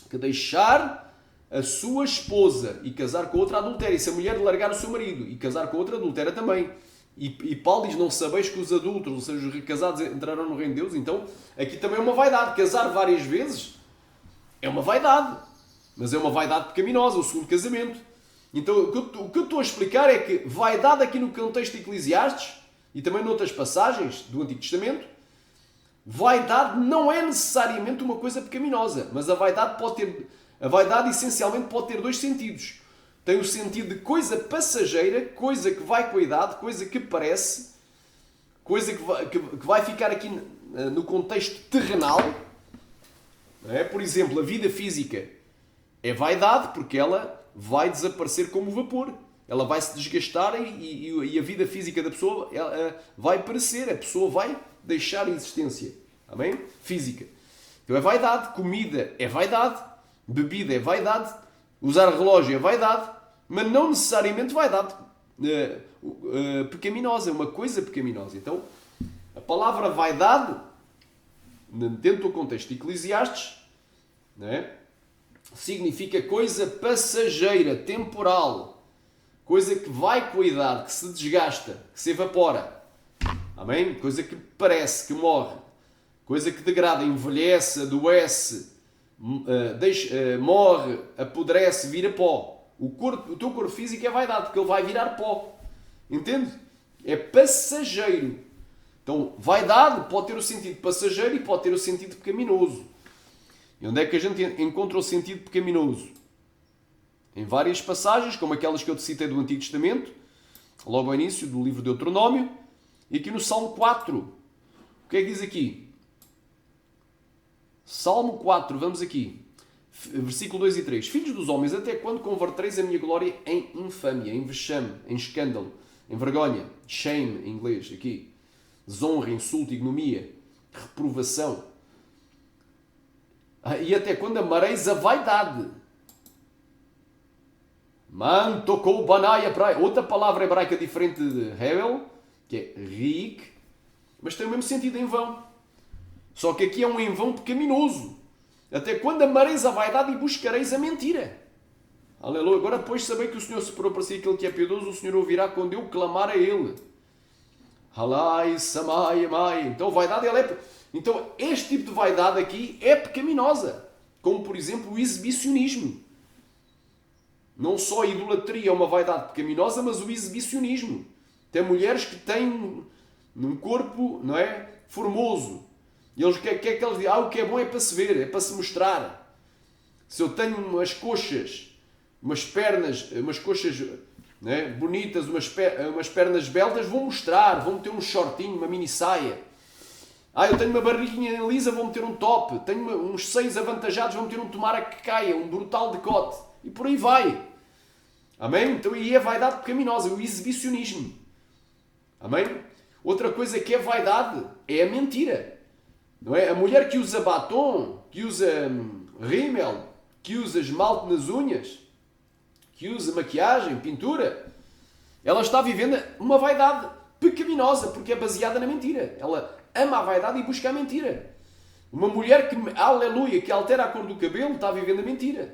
A: que deixar a sua esposa e casar com outra adultéria, e se a mulher largar o seu marido e casar com outra adultéria também. E Paulo diz, não sabeis que os adúlteros, ou seja, os recasados, entrarão no reino de Deus? Então, aqui também é uma vaidade. Casar várias vezes é uma vaidade, mas é uma vaidade pecaminosa, o segundo casamento. Então, o que eu estou a explicar é que vaidade aqui no contexto de Eclesiastes, e também noutras passagens do Antigo Testamento, vaidade não é necessariamente uma coisa pecaminosa, mas a vaidade essencialmente pode ter dois sentidos. Tem o sentido de coisa passageira, coisa que vai com a idade, coisa que parece, coisa que vai ficar aqui no contexto terrenal. Não é? Por exemplo, a vida física é vaidade porque ela vai desaparecer como vapor. Ela vai se desgastar e a vida física da pessoa vai perecer. A pessoa vai deixar a existência. Amém? Física. Então é vaidade. Comida é vaidade. Bebida é vaidade. Usar relógio é vaidade. Mas não necessariamente vaidade pecaminosa. É uma coisa pecaminosa. Então, a palavra vaidade, dentro do contexto de Eclesiastes, não é? Significa coisa passageira, temporal. Coisa que vai com a idade, que se desgasta, que se evapora. Amém? Coisa que parece, que morre. Coisa que degrada, envelhece, adoece, morre, apodrece, vira pó. O teu corpo físico é vaidade, porque ele vai virar pó. Entende? É passageiro. Então, vaidade pode ter o sentido passageiro e pode ter o sentido pecaminoso. E onde é que a gente encontra o sentido pecaminoso? Em várias passagens, como aquelas que eu te citei do Antigo Testamento, logo ao início do livro de Deuteronômio, e aqui no Salmo 4. O que é que diz aqui? Salmo 4, vamos aqui. Versículo 2 e 3. Filhos dos homens, até quando convertereis a minha glória em infâmia, em vexame, em escândalo, em vergonha, shame em inglês, aqui. Desonra, insulto, ignomia, reprovação. E até quando amareis a vaidade. Man tocou banaia praia. Outra palavra hebraica diferente de Hebel, que é riik, mas tem o mesmo sentido, em vão. Só que aqui é um em vão pecaminoso. Até quando amareis a vaidade e buscareis a mentira. Aleluia. Agora depois de saber que o Senhor se para si aquele que é piedoso, o Senhor ouvirá quando eu clamar a Ele. Halai, samai, amai. Então vaidade ela é... Então este tipo de vaidade aqui é pecaminosa. Como por exemplo o exibicionismo. Não só a idolatria é uma vaidade pecaminosa, mas o exibicionismo. Tem mulheres que têm um corpo, não é, formoso. E eles, o que é que eles dizem? O que é bom é para se ver, é para se mostrar. Se eu tenho umas coxas, umas pernas, umas coxas, não é, bonitas, umas pernas beltas, vou mostrar, vou meter um shortinho, uma mini saia. Eu tenho uma barriguinha lisa, vou meter um top. Tenho uns seios avantajados, vou meter um tomara que caia, um brutal decote. E por aí vai. Amém? Então aí é vaidade pecaminosa, o exibicionismo. Amém? Outra coisa que é vaidade é a mentira. Não é? A mulher que usa batom, que usa rímel, que usa esmalte nas unhas, que usa maquiagem, pintura, ela está vivendo uma vaidade pecaminosa, porque é baseada na mentira. Ela ama a vaidade e busca a mentira. Uma mulher que, aleluia, que altera a cor do cabelo, está vivendo a mentira.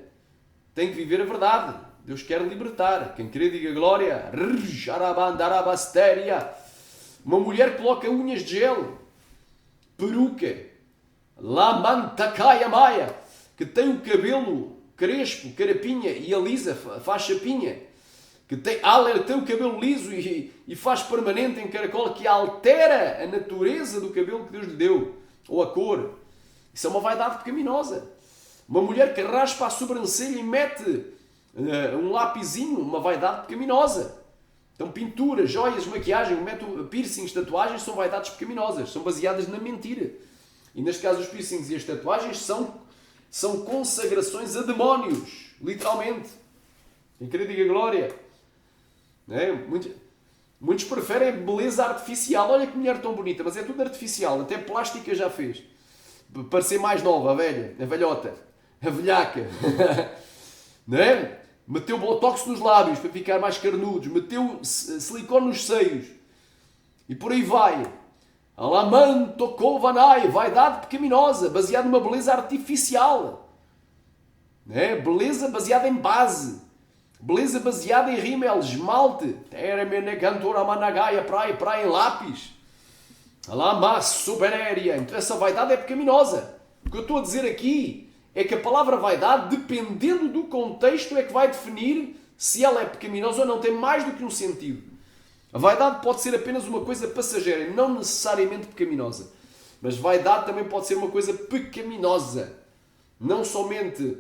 A: Tem que viver a verdade. Deus quer libertar. Quem querer diga glória. Uma mulher que coloca unhas de gel, peruca, lamantakaya maia, que tem o cabelo crespo, carapinha e alisa, faz chapinha, que tem o cabelo liso e faz permanente em caracol, que altera a natureza do cabelo que Deus lhe deu, ou a cor. Isso é uma vaidade pecaminosa. Uma mulher que raspa a sobrancelha e mete um lapisinho, uma vaidade pecaminosa. Então pintura, joias, maquiagem, piercings, tatuagens são vaidades pecaminosas, são baseadas na mentira. E neste caso os piercings e as tatuagens são consagrações a demónios, literalmente. Quem querer diga glória. É? Muitos preferem beleza artificial. Olha que mulher tão bonita, mas é tudo artificial, até plástica já fez. Para ser mais nova, a velha, a velhota, a velhaca. Não é? Meteu botox nos lábios para ficar mais carnudos, meteu silicone nos seios e por aí vai. Alamanto kovanai, vaidade pecaminosa, baseada numa beleza artificial. Não é? Beleza baseada em base, beleza baseada em rímel, esmalte, praia em lápis. Então essa vaidade é pecaminosa. O que eu estou a dizer aqui é que a palavra vaidade, dependendo do contexto, é que vai definir se ela é pecaminosa ou não. Tem mais do que um sentido. A vaidade pode ser apenas uma coisa passageira, não necessariamente pecaminosa. Mas vaidade também pode ser uma coisa pecaminosa. Não somente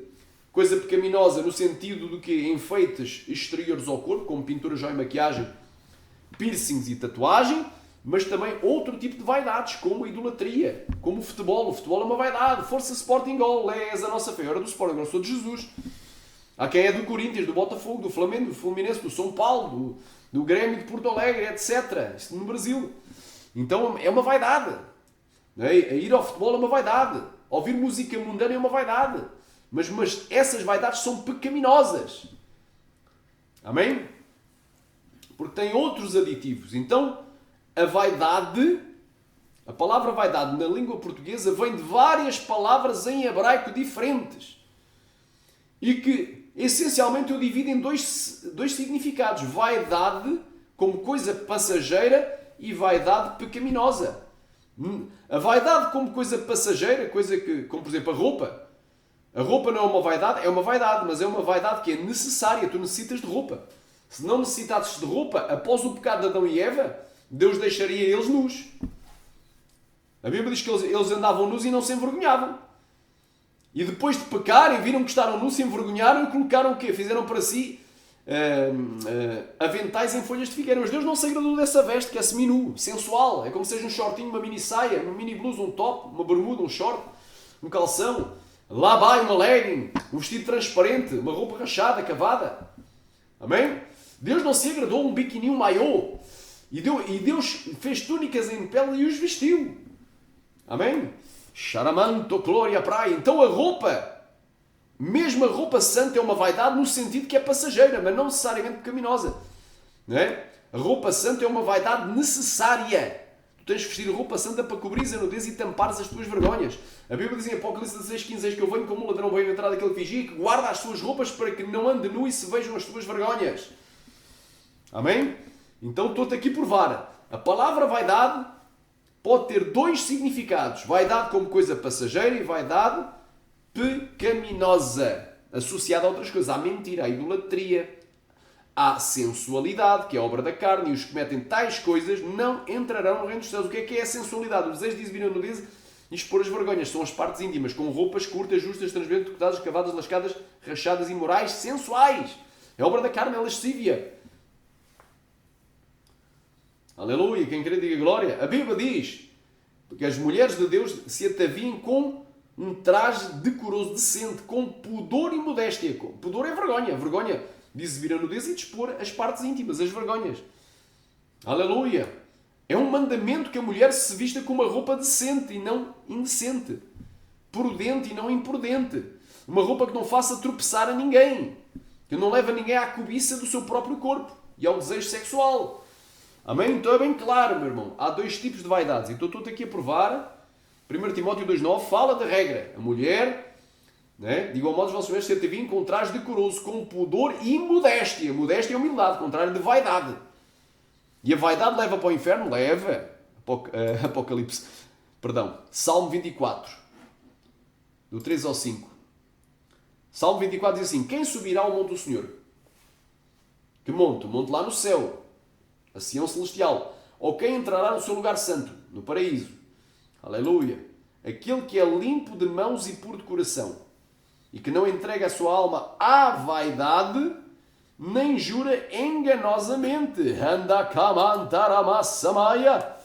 A: coisa pecaminosa no sentido do que enfeites exteriores ao corpo, como pintura, joia e maquiagem, piercings e tatuagem, mas também outro tipo de vaidades, como a idolatria, como o futebol. O futebol é uma vaidade. Força Sporting Gol, és a nossa fé. Eu era do Sporting, eu sou de Jesus. Há quem é do Corinthians, do Botafogo, do Flamengo, do Fluminense, do São Paulo, do Grêmio de Porto Alegre, etc. Isto no Brasil. Então é uma vaidade. A ir ao futebol é uma vaidade. Ouvir música mundana é uma vaidade. Mas essas vaidades são pecaminosas. Amém? Porque têm outros aditivos. Então, a vaidade, a palavra vaidade na língua portuguesa vem de várias palavras em hebraico diferentes. E que, essencialmente, eu divido em dois significados. Vaidade, como coisa passageira, e vaidade pecaminosa. A vaidade como coisa passageira, coisa que, como por exemplo a roupa. A roupa não é uma vaidade, mas é uma vaidade que é necessária. Tu necessitas de roupa. Se não necessitasses de roupa, após o pecado de Adão e Eva, Deus deixaria eles nus. A Bíblia diz que eles andavam nus e não se envergonhavam. E depois de pecarem, viram que estavam nus, se envergonharam e colocaram o quê? Fizeram para si aventais em folhas de figueira. Mas Deus não se agradou dessa veste, que é seminu, sensual. É como se seja um shortinho, uma mini saia, uma mini blusa, um top, uma bermuda, um short, um calção. Lá vai uma legging, um vestido transparente, uma roupa rachada, cavada. Amém? Deus não se agradou um biquíni, um maiô. E Deus fez túnicas em pele e os vestiu. Amém? Charamanto, glória, praia. Então a roupa, mesmo a roupa santa, é uma vaidade no sentido que é passageira, mas não necessariamente pecaminosa. Não é? A roupa santa é uma vaidade necessária. Tu tens de vestir roupa santa para cobrir a nudez e tampares as tuas vergonhas. A Bíblia diz em Apocalipse 16:15 que eu venho como um ladrão, venho entrar daquele que vigia, que guarda as suas roupas para que não ande nu e se vejam as tuas vergonhas. Amém? Então estou-te aqui a provar. A palavra vaidade pode ter dois significados. Vaidade como coisa passageira e vaidade pecaminosa. Associada a outras coisas. À mentira, à idolatria, à sensualidade, que é a obra da carne. E os que cometem tais coisas não entrarão no reino dos céus. O que é a sensualidade? O desejo de exibir a nudez e expor as vergonhas. São as partes íntimas, com roupas curtas, justas, transparentes, cortadas, cavadas, lascadas, rachadas, imorais, sensuais. É a obra da carne, é lascívia. Aleluia, quem quer diga glória. A Bíblia diz que as mulheres de Deus se ataviem com um traje decoroso, decente, com pudor e modéstia. Pudor é vergonha. Vergonha de exibir a nudez e de expor as partes íntimas, as vergonhas. Aleluia. É um mandamento que a mulher se vista com uma roupa decente e não indecente. Prudente e não imprudente. Uma roupa que não faça tropeçar a ninguém. Que não leve a ninguém à cobiça do seu próprio corpo e ao desejo sexual. Amém? Então é bem claro, meu irmão. Há dois tipos de vaidades. Então estou aqui a provar. 1 Timóteo 2,9 fala da regra. A mulher, né? De igual modo, os vossos mestres devem ter vindo com traje decoroso, com pudor e modéstia. Modéstia é humildade, contrário de vaidade. E a vaidade leva para o inferno? Leva. Apocalipse. Perdão. Salmo 24. Do 3 ao 5. Salmo 24 diz assim: quem subirá ao monte do Senhor? Que monte? O monte lá no céu. A Sião celestial. Ou quem entrará no seu lugar santo? No paraíso. Aleluia. Aquele que é limpo de mãos e puro de coração. E que não entrega a sua alma à vaidade, nem jura enganosamente. Anda kamantaramasamaya.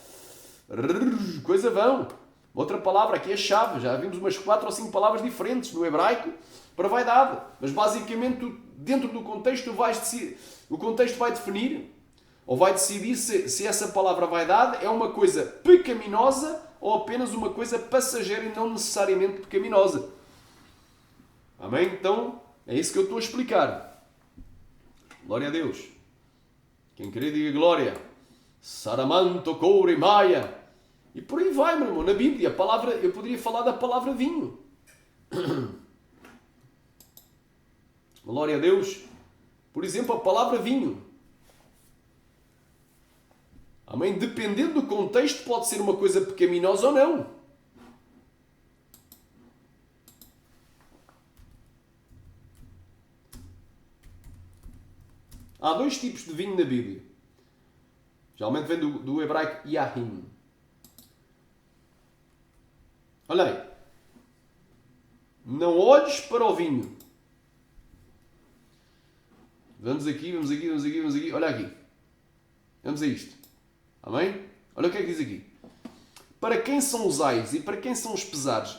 A: Coisa vão. Outra palavra aqui é chave. Já vimos umas 4 ou 5 palavras diferentes no hebraico para vaidade. Mas basicamente, dentro do contexto, o contexto vai definir ou vai decidir se essa palavra vaidade é uma coisa pecaminosa ou apenas uma coisa passageira e não necessariamente pecaminosa. Amém? Então, é isso que eu estou a explicar. Glória a Deus. Quem querer diga glória. Saramanto coure maia. E por aí vai, meu irmão. Na Bíblia, a palavra, eu poderia falar da palavra vinho. Glória a Deus. Por exemplo, a palavra vinho. Amém? Dependendo do contexto, pode ser uma coisa pecaminosa ou não. Há dois tipos de vinho na Bíblia. Geralmente vem do hebraico yahin. Olha aí. Não olhes para o vinho. Vamos aqui. Olha aqui. Vamos a isto. Amém? Olha o que é que diz aqui. Para quem são os ais e para quem são os pesares?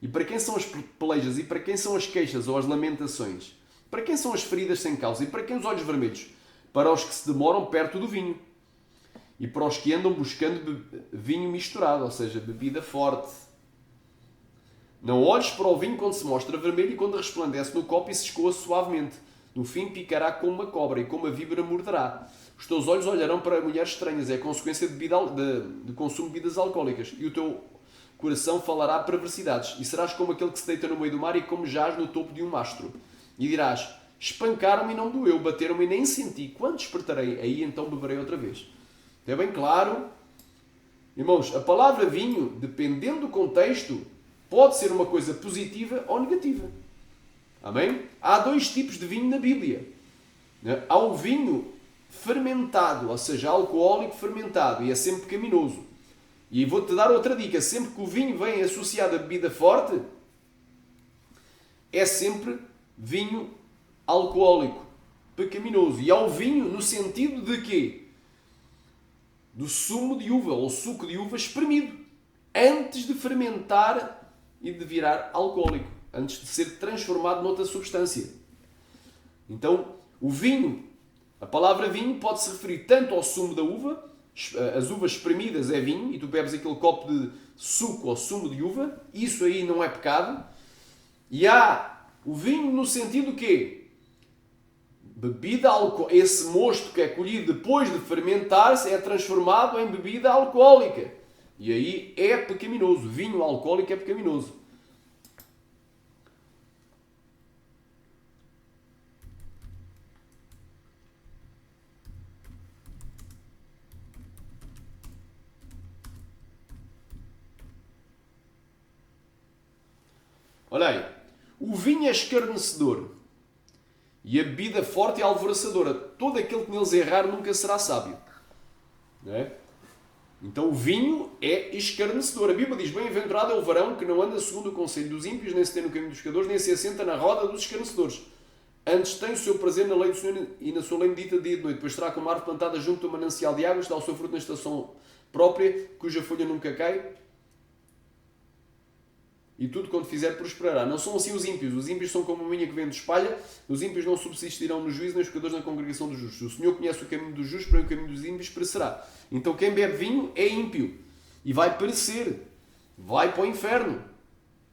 A: E para quem são as pelejas? E para quem são as queixas ou as lamentações? Para quem são as feridas sem causa? E para quem os olhos vermelhos? Para os que se demoram perto do vinho. E para os que andam buscando vinho misturado, ou seja, bebida forte. Não olhes para o vinho quando se mostra vermelho e quando resplandece no copo e se escoa suavemente. No fim picará como uma cobra e como a víbora morderá. Os teus olhos olharão para mulheres estranhas. É a consequência de consumo de bebidas alcoólicas. E o teu coração falará perversidades. E serás como aquele que se deita no meio do mar e como jaz no topo de um mastro. E dirás: espancaram-me e não doeu, bateram-me e nem senti. Quando despertarei, aí então beberei outra vez. É bem claro. Irmãos, a palavra vinho, dependendo do contexto, pode ser uma coisa positiva ou negativa. Amém? Há dois tipos de vinho na Bíblia. Há o vinho fermentado, ou seja, alcoólico fermentado, e é sempre pecaminoso. E vou-te dar outra dica. Sempre que o vinho vem associado a bebida forte, é sempre vinho alcoólico, pecaminoso. E há o vinho no sentido de quê? Do sumo de uva, ou suco de uva espremido, antes de fermentar e de virar alcoólico, antes de ser transformado noutra substância. Então, o vinho, a palavra vinho pode se referir tanto ao sumo da uva, as uvas espremidas é vinho, e tu bebes aquele copo de suco ou sumo de uva, isso aí não é pecado. E há o vinho no sentido que bebida alcoólica, esse mosto que é colhido depois de fermentar-se é transformado em bebida alcoólica. E aí é pecaminoso. Vinho alcoólico é pecaminoso. Olha aí. O vinho é escarnecedor. E a bebida forte e alvoroçadora. Todo aquele que neles errar nunca será sábio. Não é? Então o vinho é escarnecedor. A Bíblia diz: bem-aventurado é o varão que não anda segundo o conselho dos ímpios, nem se tem no caminho dos pecadores, nem se assenta na roda dos escarnecedores. Antes tem o seu prazer na lei do Senhor e na sua lei medita dia e de noite. Depois será como uma árvore plantada junto a um manancial de águas, dá o seu fruto na estação própria, cuja folha nunca cai. E tudo quanto fizer prosperará. Não são assim os ímpios. Os ímpios são como a minha que vem de espalha. Os ímpios não subsistirão no juízo, nem os pecadores na congregação dos justos. O Senhor conhece o caminho dos justos, porém o caminho dos ímpios perecerá. Então quem bebe vinho é ímpio. E vai perecer. Vai para o inferno.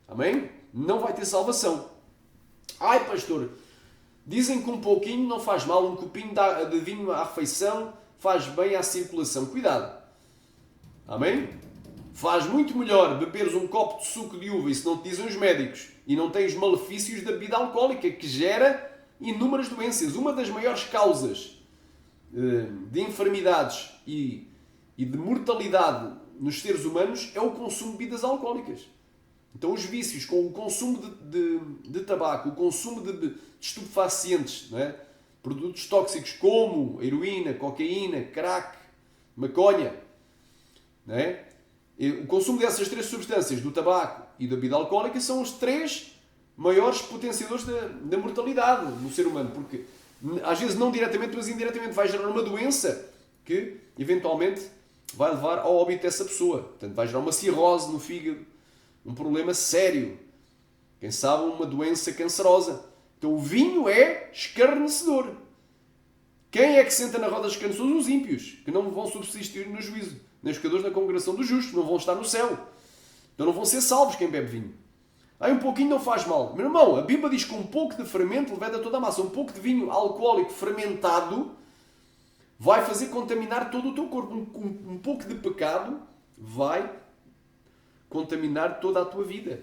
A: Amém? Não vai ter salvação. Ai, pastor, dizem que um pouquinho não faz mal, um copinho de vinho à refeição faz bem à circulação. Cuidado. Amém? Faz muito melhor beberes um copo de suco de uva, isso não te dizem os médicos, e não tem os malefícios da bebida alcoólica, que gera inúmeras doenças. Uma das maiores causas de enfermidades e de mortalidade nos seres humanos é o consumo de bebidas alcoólicas. Então os vícios com o consumo de tabaco, o consumo de estupefacientes, não é? Produtos tóxicos como heroína, cocaína, crack, maconha, não é? O consumo dessas três substâncias, do tabaco e da bebida alcoólica, são os três maiores potenciadores da mortalidade no ser humano, porque às vezes não diretamente, mas indiretamente vai gerar uma doença que eventualmente vai levar ao óbito dessa pessoa. Portanto, vai gerar uma cirrose no fígado, um problema sério. Quem sabe uma doença cancerosa. Então o vinho é escarnecedor. Quem é que senta na roda dos escarnecedores? Os ímpios, que não vão subsistir no juízo. Nem os pecadores na congregação dos justos, não vão estar no céu. Então não vão ser salvos quem bebe vinho. Aí um pouquinho não faz mal. Meu irmão, a Bíblia diz que um pouco de fermento leveda toda a massa. Um pouco de vinho alcoólico fermentado vai fazer contaminar todo o teu corpo. Um pouco de pecado vai contaminar toda a tua vida.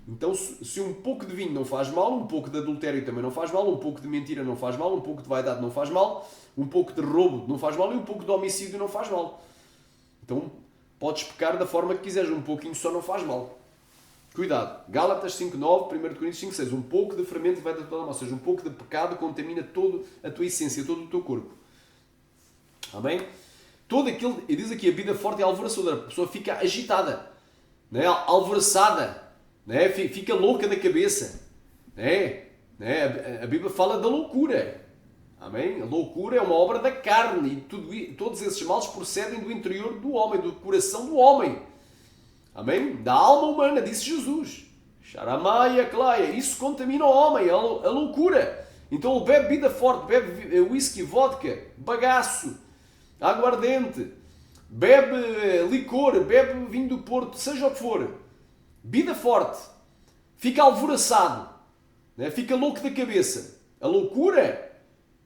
A: Então, se um pouco de vinho não faz mal, um pouco de adultério também não faz mal, um pouco de mentira não faz mal, um pouco de vaidade não faz mal, um pouco de roubo não faz mal e um pouco de homicídio não faz mal. Então, podes pecar da forma que quiseres, um pouquinho só não faz mal. Cuidado. Gálatas 5.9, 1 Coríntios 5.6. Um pouco de fermento vai da toda a massa, ou seja, um pouco de pecado contamina toda a tua essência, todo o teu corpo. Amém? Todo aquele, e diz aqui, a vida forte é alvoroçadora. A pessoa fica agitada, não é? Alvoroçada, não é? Fica louca da cabeça. Não é? Não é? A Bíblia fala da loucura. Amém? A loucura é uma obra da carne e todos esses males procedem do interior do homem, do coração do homem. Amém? Da alma humana, disse Jesus. Xaramaia, claia. Isso contamina o homem, a loucura. Então ele bebe bebida forte, bebe whisky, vodka, bagaço, aguardente, bebe licor, bebe vinho do Porto, seja o que for. Bebida forte. Fica alvoroçado. Né? Fica louco da cabeça. A loucura...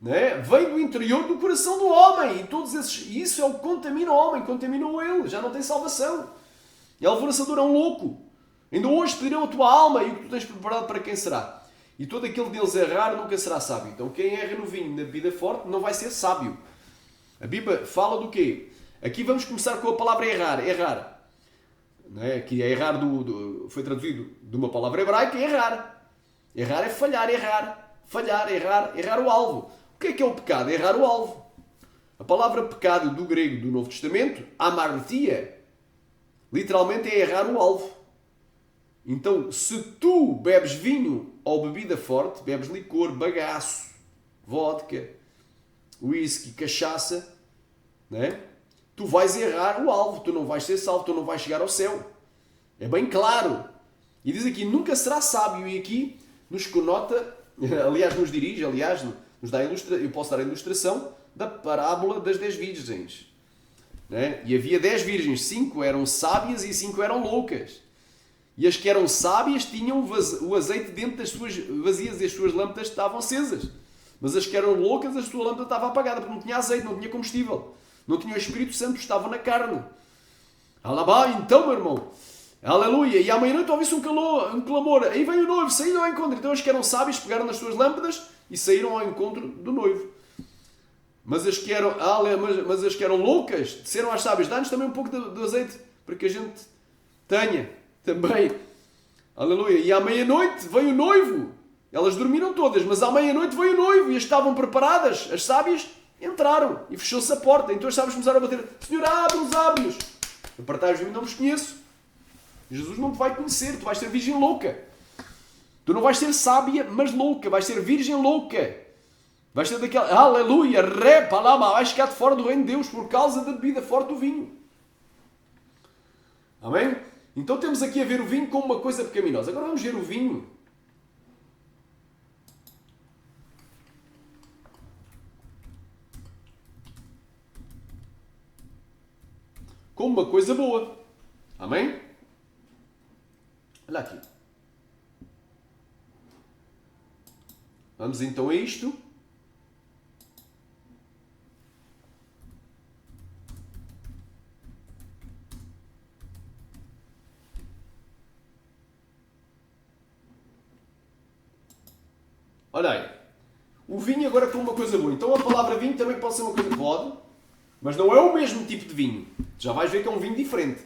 A: né? Vem do interior do coração do homem e isso é o que contamina o homem, contaminou ele, já não tem salvação. E alvoroçador é um louco. Ainda hoje pedirão a tua alma e o que tu tens preparado para quem será. E todo aquele deles errar nunca será sábio. Então quem erra no vinho, na bebida forte, não vai ser sábio. A Bíblia fala do quê? Aqui vamos começar com a palavra errar. Errar. Não é? Que é errar foi traduzido de uma palavra hebraica, errar. Errar é falhar, errar. Falhar, errar o alvo. O que é o pecado? Errar o alvo. A palavra pecado do grego do Novo Testamento, amartia, literalmente é errar o alvo. Então, se tu bebes vinho ou bebida forte, bebes licor, bagaço, vodka, whisky, cachaça, né? Tu vais errar o alvo, tu não vais ser salvo, tu não vais chegar ao céu. É bem claro. E diz aqui, nunca será sábio. E aqui nos conota, aliás, nos dirige, nos dá eu posso dar a ilustração da parábola das 10 virgens. Né? E havia 10 virgens, 5 eram sábias e 5 eram loucas. E as que eram sábias tinham o azeite dentro das suas vasilhas e as suas lâmpadas estavam acesas. Mas as que eram loucas, a sua lâmpada estava apagada, porque não tinha azeite, não tinha combustível. Não tinha o Espírito Santo, estava na carne. Alabá, então, meu irmão, aleluia. E à meia-noite ouviu-se um clamor. Aí vem o noivo, saíram ao encontro. Então as que eram sábias pegaram nas suas lâmpadas e saíram ao encontro do noivo. Mas as que eram loucas, disseram às sábias, dá-nos também um pouco de azeite, para que a gente tenha também. Aleluia. E à meia-noite veio o noivo. Elas dormiram todas, mas à meia-noite veio o noivo e estavam preparadas. As sábias entraram e fechou-se a porta. Então as sábias começaram a bater. Senhor, abre-nos, abre-nos. Apartai-vos de mim, não vos conheço. Jesus não te vai conhecer, tu vais ser virgem louca. Tu não vais ser sábia, mas louca. Vais ser virgem louca. Vais ser daquela, aleluia, repalama, vais ficar de fora do reino de Deus por causa da bebida forte do vinho. Amém? Então temos aqui a ver o vinho como uma coisa pecaminosa. Agora vamos ver o vinho como uma coisa boa. Amém? Olha aqui. Vamos então a isto. Olha aí. O vinho agora com uma coisa boa. Então a palavra vinho também pode ser uma coisa que pode, mas não é o mesmo tipo de vinho. Já vais ver que é um vinho diferente.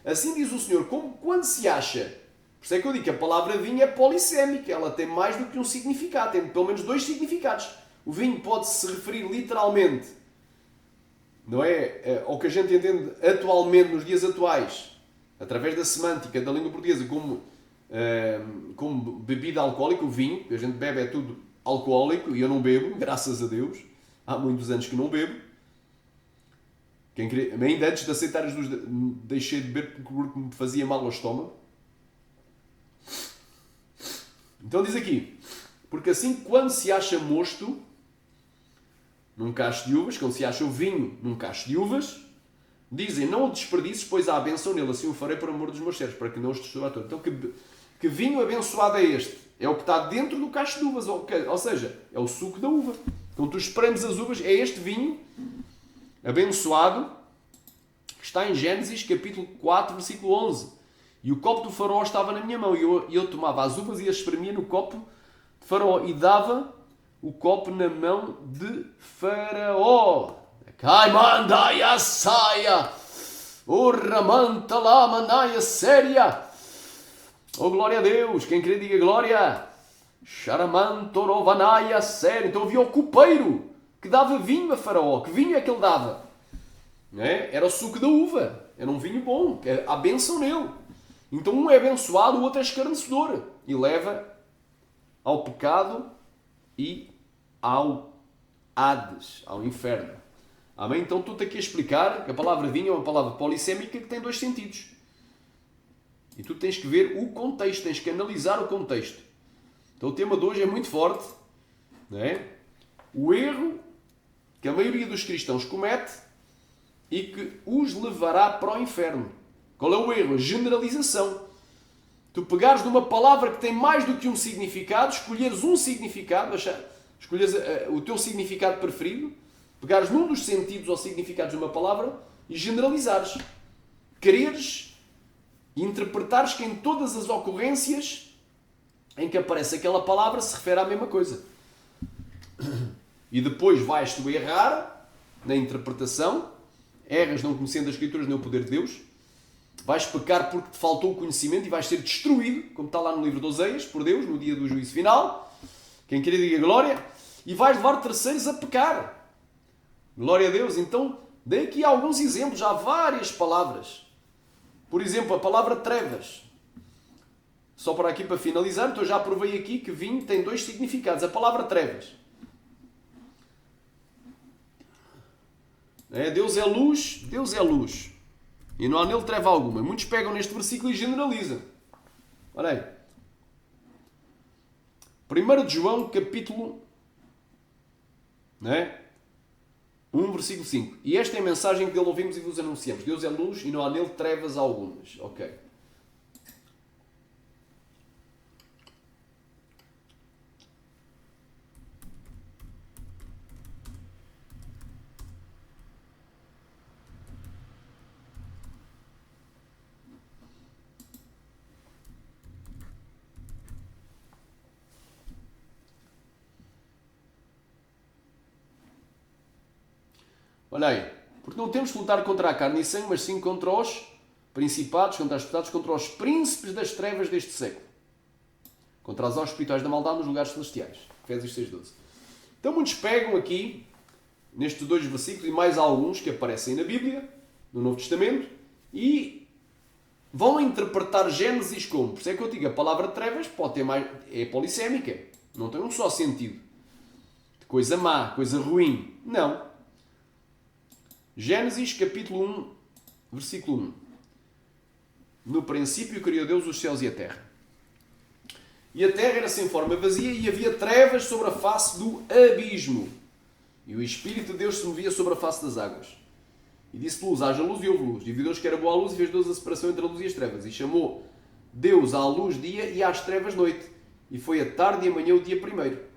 A: Assim diz o Senhor, como quando se acha. Por isso é que eu digo que a palavra vinho é polissémica. Ela tem mais do que um significado. Tem pelo menos dois significados. O vinho pode se referir literalmente, não é? Ao que a gente entende atualmente, nos dias atuais, através da semântica da língua portuguesa, como bebida alcoólica, o vinho, que a gente bebe é tudo alcoólico, e eu não bebo, graças a Deus. Há muitos anos que não bebo. Ainda antes de aceitar Jesus, deixei de beber porque me fazia mal ao estômago. Então diz aqui, porque assim quando se acha mosto num cacho de uvas, quando se acha o vinho num cacho de uvas, dizem, não o desperdices, pois há a bênção nele, assim o farei por amor dos meus servos, para que não os destrua a todos. Então que vinho abençoado é este? É o que está dentro do cacho de uvas, ou seja, é o suco da uva. Quando tu espremes as uvas, é este vinho abençoado, que está em Gênesis capítulo 4, versículo 11. E o copo do faraó estava na minha mão, e eu tomava as uvas e as espremia no copo de faraó, e dava o copo na mão de faraó. Caimandaya saia, urramanta lá, mandaia séria. Oh, glória a Deus, quem crê diga glória. Charamantorovanaya séria. Então havia o copeiro que dava vinho a faraó. Que vinho é que ele dava? Não é? Era o suco da uva, era um vinho bom, há bênção nele. Então um é abençoado, o outro é escarnecedor e leva ao pecado e ao Hades, ao inferno. Amém? Então estou-te aqui a explicar que a palavra vinho é uma palavra polissémica que tem dois sentidos. E tu tens que ver o contexto, tens que analisar o contexto. Então o tema de hoje é muito forte, não é? O erro que a maioria dos cristãos comete e que os levará para o inferno. Qual é o erro? A generalização. Tu pegares numa palavra que tem mais do que um significado, escolheres um significado, escolheres o teu significado preferido, pegares num dos sentidos ou significados de uma palavra e generalizares. Quereres e interpretares que em todas as ocorrências em que aparece aquela palavra se refere à mesma coisa. E depois vais-te errar na interpretação, erras não conhecendo as Escrituras nem o poder de Deus, vais pecar porque te faltou o conhecimento e vais ser destruído, como está lá no livro de Oseias, por Deus, no dia do juízo final. Quem querer diga glória. E vais levar terceiros a pecar. Glória a Deus. Então, dei aqui alguns exemplos, há várias palavras. Por exemplo, a palavra trevas. Só para aqui para finalizar, então já provei aqui que vinho tem dois significados. A palavra trevas. Deus é luz, Deus é luz. E não há nele treva alguma. Muitos pegam neste versículo e generalizam. Olha aí. 1 de João, capítulo 1, versículo 5. E esta é a mensagem que dele ouvimos e vos anunciamos. Deus é luz e não há nele trevas algumas. Ok. Olha aí, porque não temos que lutar contra a carne e sangue, mas sim contra os principados, contra as potestades, contra os príncipes das trevas deste século. Contra as hostes espirituais da maldade nos lugares celestiais. Efésios 6:12. Então muitos pegam aqui, nestes dois versículos, e mais alguns que aparecem na Bíblia, no Novo Testamento, e vão interpretar Gênesis como. Por isso é que eu digo, a palavra trevas pode ter mais, é polissémica. Não tem um só sentido. De coisa má, coisa ruim. Não. Gênesis capítulo 1, versículo 1. No princípio criou Deus os céus e a terra. E a terra era sem forma vazia e havia trevas sobre a face do abismo. E o Espírito de Deus se movia sobre a face das águas. E disse luz, haja luz e houve luz. E viu Deus que era boa a luz e fez Deus a separação entre a luz e as trevas. E chamou Deus à luz dia e às trevas noite. E foi a tarde e a manhã o dia primeiro.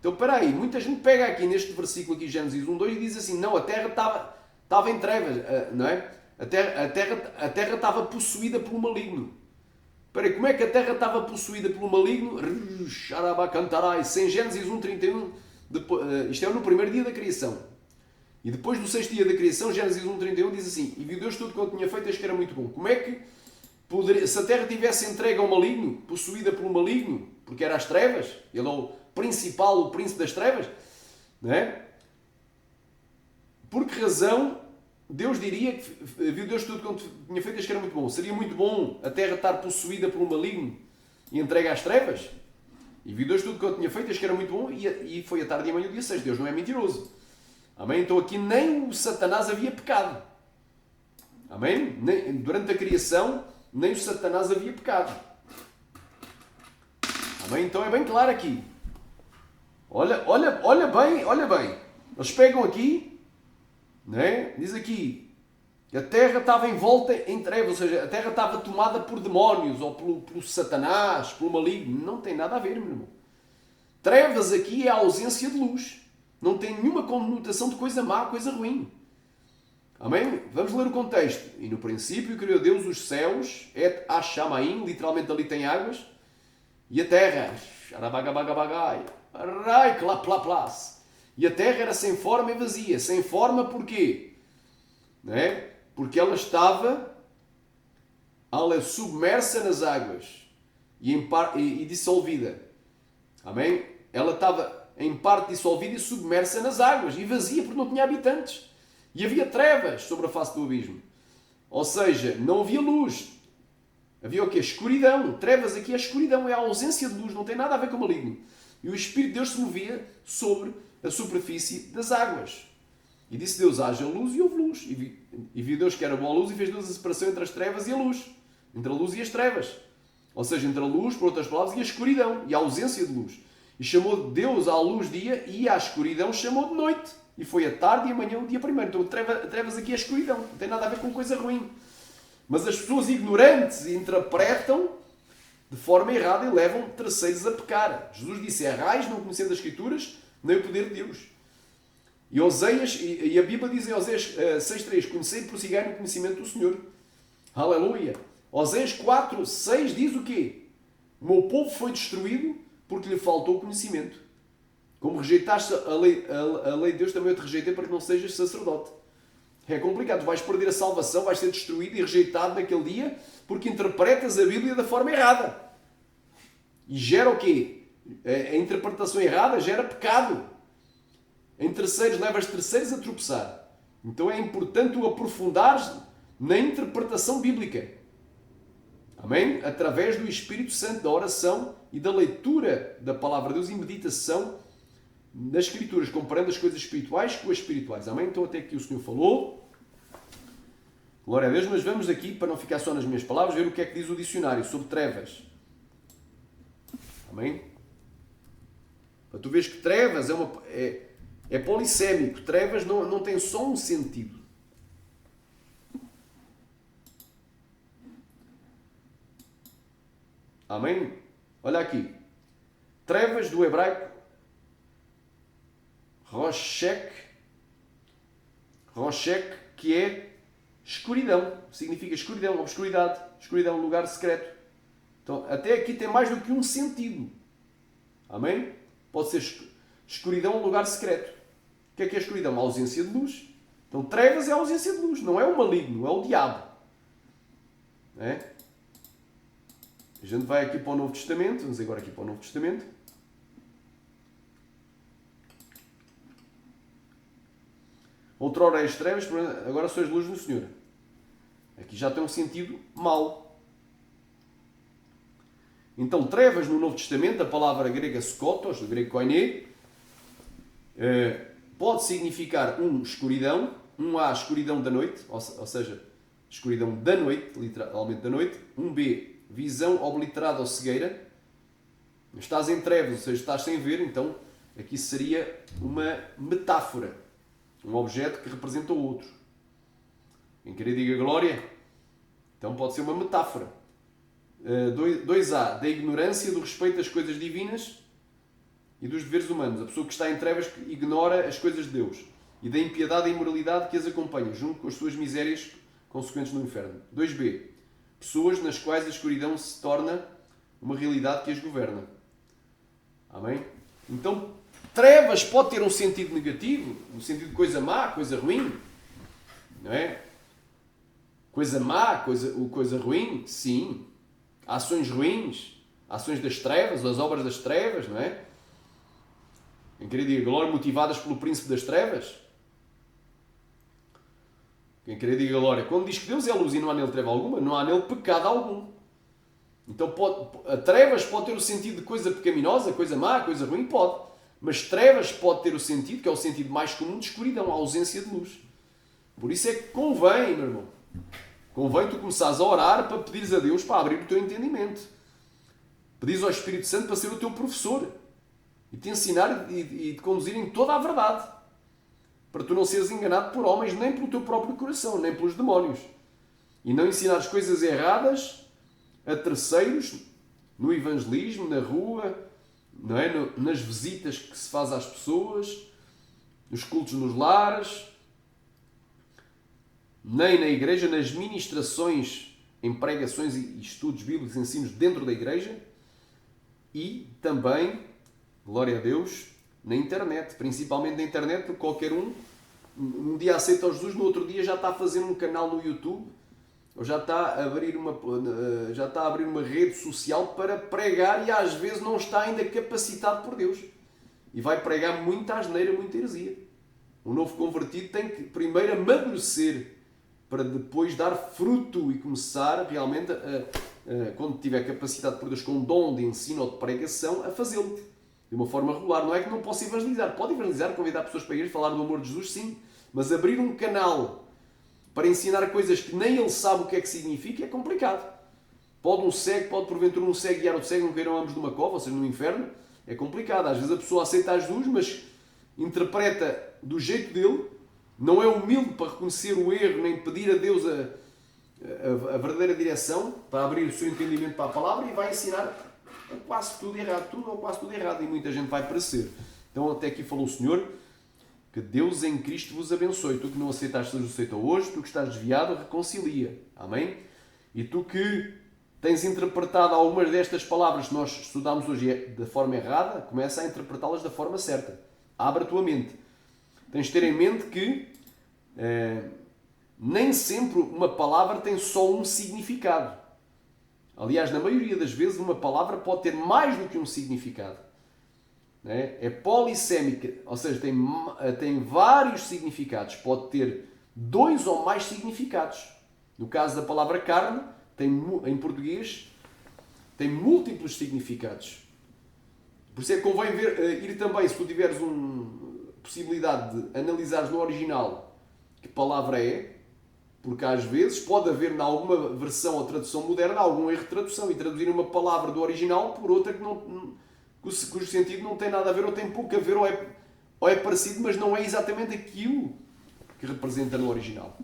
A: Então, espera aí, muita gente pega aqui neste versículo aqui, Gênesis 1:2, e diz assim, não, a terra estava em trevas, não é? A terra estava possuída pelo maligno. Espera aí, como é que a terra estava possuída pelo maligno? Xarabacantarai, sem Gênesis 1:31, isto é no primeiro dia da criação. E depois do sexto dia da criação, Gênesis 1:31 diz assim, e viu Deus tudo quanto tinha feito, que era muito bom. Como é que poderia, se a terra tivesse entregue ao maligno, possuída pelo maligno, porque era as trevas, ele é o principal, o príncipe das trevas, não é? Por que razão Deus diria que viu Deus tudo quanto tinha feito, que era muito bom? Seria muito bom a terra estar possuída por um maligno e entregue às trevas? E viu Deus tudo quanto tinha feito, que era muito bom, e foi a tarde e amanhã o dia 6. Deus não é mentiroso. Amém? Então aqui nem o Satanás havia pecado. Amém? Durante a criação, nem o Satanás havia pecado. Amém? Então é bem claro aqui. Olha bem. Eles pegam aqui, né? Diz aqui, que a terra estava envolta em trevas, ou seja, a terra estava tomada por demónios, ou pelo Satanás, pelo maligno. Não tem nada a ver, meu irmão. Trevas aqui é a ausência de luz. Não tem nenhuma conotação de coisa má, coisa ruim. Amém? Vamos ler o contexto. E no princípio criou Deus os céus, et hashamaim, literalmente ali tem águas, e a terra, e a terra era sem forma e vazia. Sem forma porquê? Não é? Porque ela estava submersa nas águas e dissolvida. Amém? Ela estava em parte dissolvida e submersa nas águas e vazia porque não tinha habitantes. E havia trevas sobre a face do abismo. Ou seja, não havia luz. Havia o quê? Escuridão. Trevas aqui é escuridão, é a ausência de luz, não tem nada a ver com o maligno. E o Espírito de Deus se movia sobre a superfície das águas. E disse Deus, haja luz, e houve luz. E viu Deus que era boa luz e fez Deus a separação entre as trevas e a luz. Entre a luz e as trevas. Ou seja, entre a luz, por outras palavras, e a escuridão. E a ausência de luz. E chamou Deus à luz dia e à escuridão chamou de noite. E foi a tarde e amanhã o dia primeiro. Então trevas aqui é escuridão. Não tem nada a ver com coisa ruim. Mas as pessoas ignorantes interpretam de forma errada e levam terceiros a pecar. Jesus disse, errais não conhecendo as Escrituras, nem o poder de Deus. E Oséias, e a Bíblia diz em Oséias 6:3, conhecei e prossigai no conhecimento do Senhor. Aleluia. Oséias 4:6 diz o quê? O meu povo foi destruído porque lhe faltou conhecimento. Como rejeitaste a lei de Deus, também eu te rejeitei para que não sejas sacerdote. É complicado. Vais perder a salvação, vais ser destruído e rejeitado naquele dia porque interpretas a Bíblia da forma errada. E gera o quê? A interpretação errada gera pecado. Em terceiros, levas terceiros a tropeçar. Então é importante tu aprofundares na interpretação bíblica. Amém? Através do Espírito Santo, da oração e da leitura da Palavra de Deus e meditação nas Escrituras, comparando as coisas espirituais com as espirituais. Amém? Então até aqui o Senhor falou. Glória a Deus, mas vamos aqui, para não ficar só nas minhas palavras, ver o que é que diz o dicionário sobre trevas. Amém? Para tu veres que trevas é polissémico. Trevas não tem só um sentido. Amém? Olha aqui. Trevas do hebraico Roshek, que é escuridão. Significa escuridão, obscuridade. Escuridão, lugar secreto. Então, até aqui tem mais do que um sentido. Amém? Pode ser escuridão, lugar secreto. O que é escuridão? A ausência de luz. Então, trevas é a ausência de luz. Não é o maligno, é o diabo. É? A gente vai aqui para o Novo Testamento. Vamos agora aqui para o Novo Testamento. Outrora és trevas, agora sois luz no Senhor. Aqui já tem um sentido mau. Então, trevas no Novo Testamento, a palavra grega skotos, do grego koine, pode significar escuridão, A, escuridão da noite, ou seja, escuridão da noite, literalmente da noite. B, visão obliterada ou cegueira. Estás em trevas, ou seja, estás sem ver, então aqui seria uma metáfora. Um objeto que representa o outro. Quem querer diga glória. Então pode ser uma metáfora. 2A, da ignorância do respeito às coisas divinas. e dos deveres humanos. A pessoa que está em trevas que ignora as coisas de Deus e da impiedade e imoralidade que as acompanha, junto com as suas misérias consequentes no inferno. 2b. Pessoas nas quais a escuridão se torna uma realidade que as governa. Amém? Então, trevas pode ter um sentido negativo, no sentido de coisa má, coisa ruim, não é? Coisa má, coisa ruim, sim. Ações ruins, ações das trevas, as obras das trevas, não é? Quem queria dizer glória motivadas pelo príncipe das trevas? Quem queria dizer glória? Quando diz que Deus é luz e não há nele treva alguma, não há nele pecado algum. Então a trevas pode ter o sentido de coisa pecaminosa, coisa má, coisa ruim, pode. Mas trevas pode ter o sentido, que é o sentido mais comum, de escuridão, a ausência de luz. Por isso é que convém, meu irmão, convém tu começares a orar para pedires a Deus para abrir o teu entendimento. Pedires ao Espírito Santo para ser o teu professor e te ensinar e te conduzir em toda a verdade. Para tu não seres enganado por homens, nem pelo teu próprio coração, nem pelos demónios. E não ensinares coisas erradas a terceiros, no evangelismo, na rua, não é? Nas visitas que se faz às pessoas, nos cultos nos lares, nem na igreja, nas ministrações, em pregações e estudos bíblicos, ensinos dentro da igreja, e também, glória a Deus, na internet, principalmente na internet, porque qualquer um dia aceita o Jesus, no outro dia já está a fazer um canal no YouTube, ou já está a abrir uma rede social para pregar e às vezes não está ainda capacitado por Deus. E vai pregar muita asneira, muita heresia. O novo convertido tem que primeiro amadurecer para depois dar fruto e começar realmente, quando tiver capacidade por Deus, com um dom de ensino ou de pregação, a fazê-lo. De uma forma regular. Não é que não possa evangelizar. Pode evangelizar, convidar pessoas para ir falar do amor de Jesus, sim. Mas abrir um canal para ensinar coisas que nem ele sabe o que é que significa é complicado. Pode porventura um cego guiar o cego, não queiram ambos de uma cova, ou seja, no inferno. É complicado. Às vezes a pessoa aceita a Jesus, mas interpreta do jeito dele, não é humilde para reconhecer o erro, nem pedir a Deus a verdadeira direção, para abrir o seu entendimento para a palavra, e vai ensinar quase tudo errado, tudo ou quase tudo errado, e muita gente vai parecer. Então até aqui falou o Senhor, que Deus em Cristo vos abençoe. Tu que não aceitaste Jesus aceita hoje, tu que estás desviado, reconcilia. Amém? E tu que tens interpretado algumas destas palavras que nós estudámos hoje da forma errada, começa a interpretá-las da forma certa. Abre a tua mente. Tens de ter em mente que nem sempre uma palavra tem só um significado. Aliás, na maioria das vezes, uma palavra pode ter mais do que um significado. É polissémica, ou seja, tem vários significados. Pode ter 2 ou mais significados. No caso da palavra carne, em português, tem múltiplos significados. Por isso é que convém ir também, se tu tiveres possibilidade de analisares no original que palavra é, porque às vezes pode haver, em alguma versão ou tradução moderna, algum erro de tradução, e traduzir uma palavra do original por outra cujo sentido não tem nada a ver, ou tem pouco a ver, ou é parecido, mas não é exatamente aquilo que representa no original.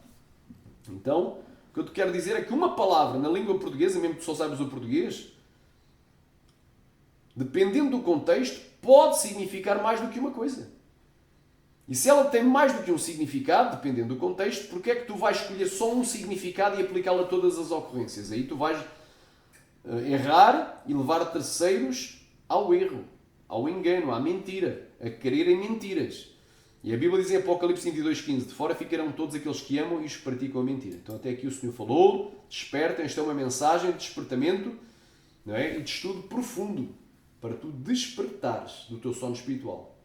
A: Então, o que eu te quero dizer é que uma palavra na língua portuguesa, mesmo que tu só saibas o português, dependendo do contexto, pode significar mais do que uma coisa. E se ela tem mais do que um significado, dependendo do contexto, porque é que tu vais escolher só um significado e aplicá-lo a todas as ocorrências? Aí tu vais errar e levar terceiros ao erro, ao engano, à mentira, a quererem mentiras. E a Bíblia diz em Apocalipse 22:15, de fora ficarão todos aqueles que amam e os que praticam a mentira. Então até aqui o Senhor falou, desperta, esta é uma mensagem de despertamento, não é? E de estudo profundo, para tu despertares do teu sono espiritual.